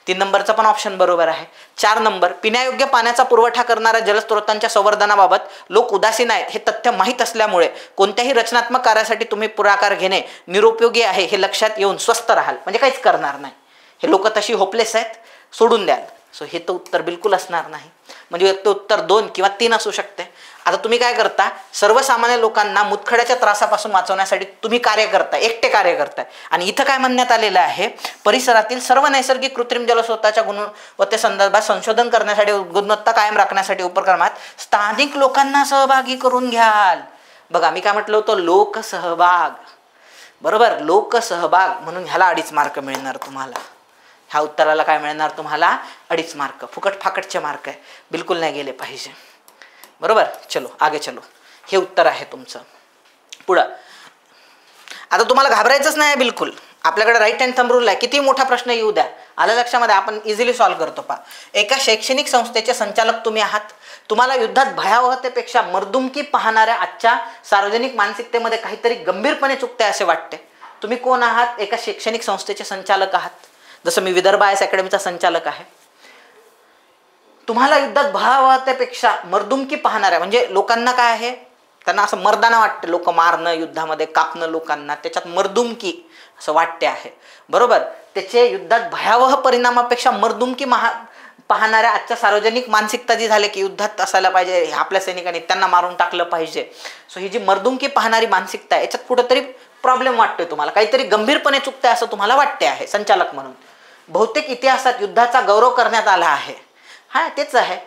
3 नंबरचं पण ऑप्शन बरोबर आहे. 4 नंबर, पिण्यायोग्य पाण्याचा पुरवठा करणाऱ्या जलस्रोतांच्या संवर्धनाबाबत लोक उदासीन आहेत हे तथ्य माहीत असल्यामुळे कोणत्याही रचनात्मक कार्यासाठी तुम्ही पुढाकार घेणे निरुपयोगी आहे हे लक्षात येऊन स्वस्थ राहाल. म्हणजे काहीच करणार नाही, हे लोक तशी होपलेस आहेत, सोडून द्याल. सो हे तर उत्तर बिलकुल असणार नाही. म्हणजे ते उत्तर 2 किंवा 3 असू शकते. आता तुम्ही काय करता? सर्वसामान्य लोकांना मुतखड्याच्या त्रासापासून वाचवण्यासाठी तुम्ही कार्य करताय, एकटे कार्य करताय. आणि इथं काय म्हणण्यात आलेलं आहे? परिसरातील सर्व नैसर्गिक कृत्रिम जलस्रोताच्या गुणवत्तेसंदर्भात संशोधन करण्यासाठी गुणवत्ता कायम राखण्यासाठी उपक्रमात स्थानिक लोकांना सहभागी करून घ्याल. बघा मी काय म्हटलं होतं? लोकसहभाग, बरोबर, लोकसहभाग. म्हणून ह्याला 2.5 मार्क मिळणार तुम्हाला. ह्या उत्तराला काय मिळणार तुम्हाला? 2.5 मार्क. फुकट फाकटचे मार्क आहे, बिलकुल नाही गेले पाहिजे, बरोबर. चलो आगे चलो, हे उत्तर आहे तुमचं. पुढं आता तुम्हाला घाबरायचंच नाही बिलकुल. आपल्याकडे राईट हँड थंब रूल आहे, किती मोठा प्रश्न येऊ द्या, आलं लक्षामध्ये, आपण इझिली सॉल्व्ह करतो. पहा, एका शैक्षणिक संस्थेचे संचालक तुम्ही आहात. तुम्हाला युद्धात भयावहतेपेक्षा मर्दुमकी पाहणाऱ्या आजच्या सार्वजनिक मानसिकतेमध्ये काहीतरी गंभीरपणे चुकते असे वाटते. तुम्ही कोण आहात? एका शैक्षणिक संस्थेचे संचालक आहात. जसं मी विदर्भ आयएस अकॅडमीचा संचालक आहे. तुम्हाला युद्धात भयावहतेपेक्षा मर्दुमकी पाहणाऱ्या, म्हणजे लोकांना काय आहे, त्यांना असं मर्दाना वाटतं, लोक मारणं, युद्धामध्ये कापणं लोकांना, त्याच्यात मर्दुमकी असं वाटते आहे, बरोबर. त्याचे युद्धात भयावह परिणामापेक्षा मर्दुमकी पाहणाऱ्या आजच्या सार्वजनिक मानसिकता जी झाली की युद्धात असायला पाहिजे, आपल्या सैनिकांनी त्यांना मारून टाकलं पाहिजे. सो ही जी मर्दुमकी पाहणारी मानसिकता आहे, याच्यात कुठंतरी प्रॉब्लेम वाटतोय तुम्हाला, काहीतरी गंभीरपणे चुकतंय असं तुम्हाला वाटते आहे संचालक म्हणून. बहुतेक इतिहासात युद्धाचा गौरव करण्यात आला आहे, हा तेच आहे.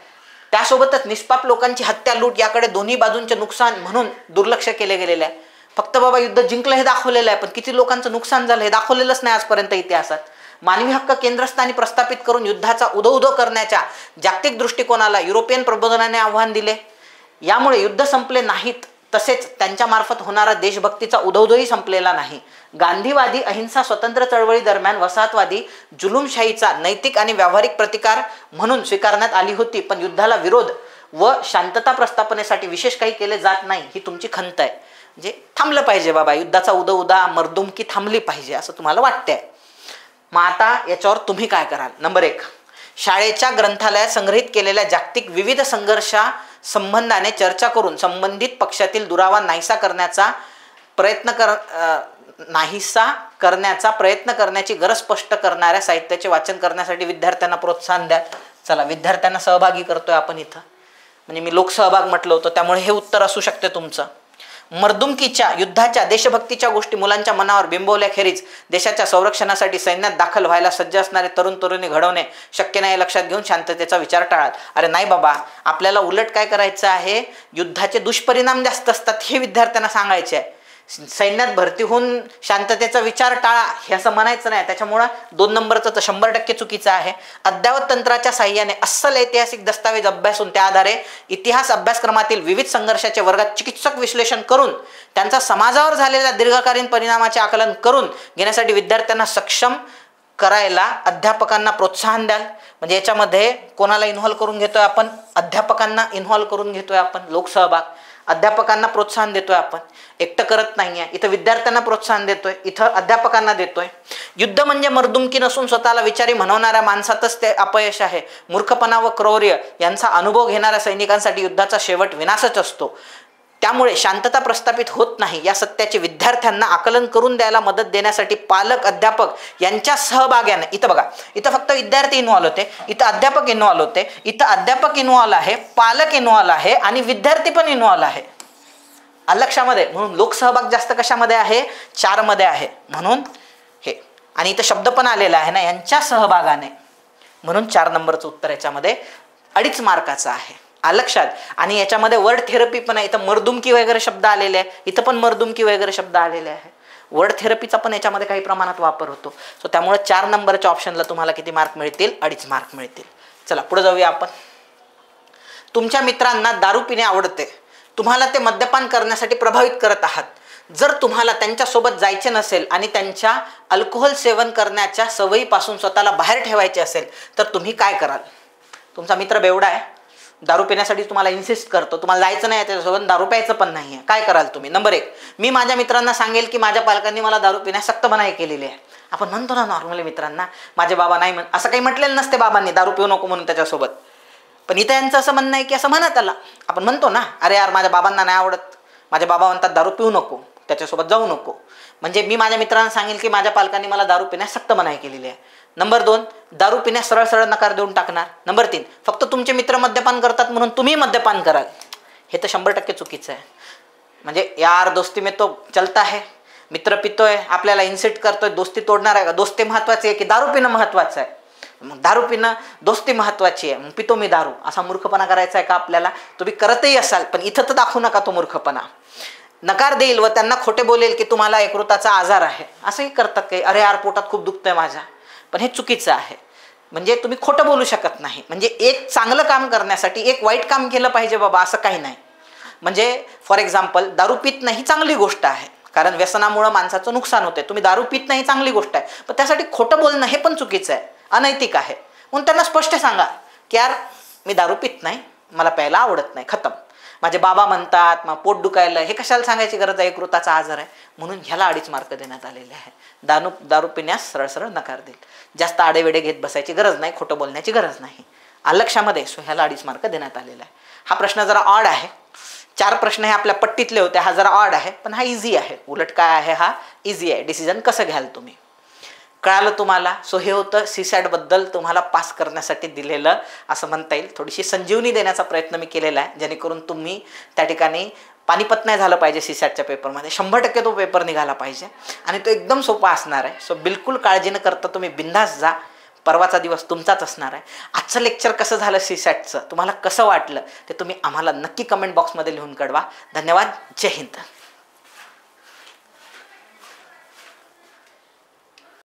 त्यासोबतच निष्पाप लोकांची हत्या, लूट याकडे दोन्ही बाजूंचे नुकसान म्हणून दुर्लक्ष केले गेलेले आहे. फक्त बाबा युद्ध जिंकलं हे दाखवलेलं आहे, पण किती लोकांचं नुकसान झालं हे दाखवलेलंच नाही आजपर्यंत इतिहासात. मानवी हक्क केंद्रस्थानी प्रस्थापित करून युद्धाचा उदो करण्याच्या जागतिक दृष्टिकोनाला युरोपियन प्रबोधनाने आव्हान दिले. यामुळे युद्ध संपले नाहीत, तसेच त्यांच्या मार्फत होणारा देशभक्तीचा उदोही संपलेला नाही. गांधीवादी अहिंसा स्वतंत्र चळवळी दरम्यान वसाहतवादी जुलूमशाहीचा नैतिक आणि व्यावहारिक प्रतिकार म्हणून स्वीकारण्यात आली होती, पण युद्धाला विरोध व शांतता प्रस्थापनेसाठी विशेष काही केले जात नाही ही तुमची खंत आहे. म्हणजे थांबलं पाहिजे बाबा, युद्धाचा उदा मर्दुमकी थांबली पाहिजे असं तुम्हाला वाटतंय. मग आता याच्यावर तुम्ही काय कराल? नंबर 1, शाळेच्या ग्रंथालयात संग्रहित केलेल्या जागतिक विविध संघर्षा संबंधाने चर्चा करून संबंधित पक्षातील दुरावा नाहीसा करण्याचा प्रयत्न करण्याची गरज स्पष्ट करणाऱ्या साहित्याचे वाचन करण्यासाठी विद्यार्थ्यांना प्रोत्साहन द्या. चला, विद्यार्थ्यांना सहभागी करतोय आपण इथं, म्हणजे मी लोकसहभाग म्हटलं होतं, त्यामुळे हे उत्तर असू शकते तुमचं. मर्दुमकीच्या, युद्धाच्या, देशभक्तीच्या गोष्टी मुलांच्या मनावर बिंबवल्याखेरीज देशाच्या संरक्षणासाठी सैन्यात दाखल व्हायला सज्ज असणारे तरुण तरुणी घडवणे शक्य नाही, लक्षात घेऊन शांततेचा विचार टाळा. अरे नाही बाबा, आपल्याला उलट काय करायचं आहे, युद्धाचे दुष्परिणाम जास्त असतात हे विद्यार्थ्यांना सांगायचे आहे. सैन्यात भरती होऊन शांततेचा विचार टाळा हे असं म्हणायचं नाही. त्याच्यामुळं 2 नंबरचं तर 100% चुकीचं आहे. अद्ययावत तंत्राच्या साहाय्याने अस्सल ऐतिहासिक दस्तावेज अभ्यासून त्या आधारे इतिहास अभ्यासक्रमातील विविध संघर्षाचे वर्गात चिकित्सक विश्लेषण करून त्यांचा समाजावर झालेल्या दीर्घकालीन परिणामाचे आकलन करून घेण्यासाठी विद्यार्थ्यांना सक्षम करायला अध्यापकांना प्रोत्साहन द्याल. म्हणजे याच्यामध्ये कोणाला इन्व्हॉल्व करून घेतोय आपण? अध्यापकांना इन्व्हॉल्व करून घेतोय आपण. लोकसहभाग, अध्यापकांना प्रोत्साहन देतोय आपण, एकटं करत नाहीये. इथं विद्यार्थ्यांना प्रोत्साहन देतोय, इथं अध्यापकांना देतोय. युद्ध म्हणजे मर्दुमकी नसून स्वतःला विचारी म्हणवणाऱ्या माणसातच ते अपयश आहे. मूर्खपणा व क्रौर्य यांचा अनुभव घेणाऱ्या सैनिकांसाठी युद्धाचा शेवट विनाशच असतो. त्यामुळे शांतता प्रस्थापित होत नाही या सत्याचे विद्यार्थ्यांना आकलन करून द्यायला मदत देण्यासाठी पालक, अध्यापक यांच्या सहभागाने, इथं बघा, इथं फक्त विद्यार्थी इन्व्हॉल्व होते, इथं अध्यापक इन्व्हॉल्व होते, इथं अध्यापक इन्व्हॉल्व आहे, पालक इन्व्हॉल्व आहे आणि विद्यार्थी पण इन्व्हॉल्व आहे. लक्षामध्ये, म्हणून लोकसहभाग जास्त कशामध्ये आहे? 4 मध्ये आहे. म्हणून हे, आणि इथं शब्द पण आलेला आहे ना, यांच्या सहभागाने, म्हणून 4 नंबरचं उत्तर याच्यामध्ये 2.5 मार्काचं आहे. लक्षात. आणि याच्यामध्ये वर्ड थेरपी पण आहे. इथं मर्दुमकी वगैरे शब्द आलेले आहे, इथं पण मर्दुमकी वगैरे शब्द आलेले आहे. वर्ड थेरपीचा पण याच्यामध्ये काही प्रमाणात वापर होतो. सो त्यामुळे 4 नंबरच्या ऑप्शनला तुम्हाला किती मार्क मिळतील? 2.5 मार्क मिळतील. चला पुढे जाऊया आपण. तुमच्या मित्रांना दारू पिणे आवडते, तुम्हाला ते मद्यपान करण्यासाठी प्रभावित करत आहात. जर तुम्हाला त्यांच्यासोबत जायचे नसेल आणि त्यांच्या अल्कोहोल सेवन करण्याच्या सवयीपासून स्वतःला बाहेर ठेवायचे असेल तर तुम्ही काय कराल? तुमचा मित्र बेवडा आहे, दारू पिण्यासाठी तुम्हाला इन्सिस्ट करतो, तुम्हाला जायचं नाही त्याच्यासोबत, दारू प्यायचं पण नाही आहे, काय कराल तुम्ही? नंबर 1, मी माझ्या मित्रांना सांगेल की माझ्या पालकांनी मला दारू पिण्यास सक्त मनाई केलेली आहे. आपण म्हणतो ना नॉर्मली मित्रांना, माझे बाबा नाही असं काही म्हटलेलं नसते बाबांनी दारू पिऊ नको म्हणून त्याच्यासोबत, पण इथं यांचं असं म्हणणं आहे की असं म्हणा त्याला. आपण म्हणतो ना, अरे यार माझ्या बाबांना नाही आवडत, माझे बाबा म्हणतात दारू पिऊ नको, त्याच्यासोबत जाऊ नको. म्हणजे मी माझ्या मित्रांना सांगेल की माझ्या पालकांनी मला दारू पिण्यास सक्त मनाई केलेली आहे. नंबर 2, दारू पिण्यास सरळ सरळ नकार देऊन टाकणार. नंबर 3, फक्त तुमचे मित्र मद्यपान करतात म्हणून तुम्ही मद्यपान कराल. हे तर 100% चुकीचं आहे. म्हणजे यार दोस्ती में तो चलता है, मित्र पितोय, आपल्याला इन्सिट करतोय, दोस्ती तोडणार आहे का? दोस्ती महत्वाची आहे की दारू पिणं महत्वाचं आहे? मग दारू पिणं, दोस्ती महत्वाची आहे, मग पितो मी दारू, असा मूर्खपणा करायचा आहे का आपल्याला? तुम्ही करतही असाल पण इथं तर दाखवू नका तो मूर्खपणा. नकार देईल व त्यांना खोटे बोलेल की तुम्हाला यकृताचा आजार आहे, असंही करतात काही. अरे यार पोटात खूप दुखतंय माझ्या, पण हे चुकीचं आहे. म्हणजे तुम्ही खोटं बोलू शकत नाही. म्हणजे एक चांगलं काम करण्यासाठी एक वाईट काम केलं पाहिजे बाबा, असं काही नाही. म्हणजे फॉर एक्झाम्पल, दारू पित नाही चांगली गोष्ट आहे, कारण व्यसनामुळे माणसाचं नुकसान होते. तुम्ही दारू पित नाही चांगली गोष्ट आहे, पण त्यासाठी खोटं बोलणं हे पण चुकीचं आहे, अनैतिक आहे. म्हणून त्यांना स्पष्ट सांगा की यार मी दारू पित नाही, मला प्यायला आवडत नाही, खतम. माझे बाबा म्हणतात मग पोट दुखायला, हे कशाला सांगायची गरज आहे, यकृताचा आजार आहे. म्हणून ह्याला 2.5 मार्क देण्यात आलेले आहे. दारू पिण्यास सरळ सरळ नकार देईल. जास्त आडेवेडे घेत बसायची गरज नाही, खोटं बोलण्याची गरज नाही. लक्षामध्ये. सो ह्याला 2.5 मार्क देण्यात आलेला आहे. हा प्रश्न जरा ऑड आहे. 4 प्रश्न हे आपल्या पट्टीतले होते, हा जरा ऑड आहे, पण हा इझी आहे. उलट काय आहे, हा इझी आहे. डिसिजन कसं घ्याल तुम्ही, कळालं तुम्हाला. सो हे होतं सीसॅट बद्दल तुम्हाला पास करण्यासाठी दिलेलं, असं म्हणता येईल, थोडीशी संजीवनी देण्याचा प्रयत्न मी केलेला आहे, जेणेकरून तुम्ही त्या ठिकाणी पानिपत नाही झालं पाहिजे. सीसॅटच्या पेपरमध्ये 100% तो पेपर निघाला पाहिजे आणि तो एकदम सोपा असणार आहे. सो बिलकुल काळजी न करता तुम्ही बिंदास जा. परवाचा दिवस तुमचाच असणार आहे. आजचं लेक्चर कसं झालं सीसॅटचं, तुम्हाला कसं वाटलं ते तुम्ही आम्हाला नक्की कमेंट बॉक्समध्ये लिहून कळवा. धन्यवाद. जय हिंद.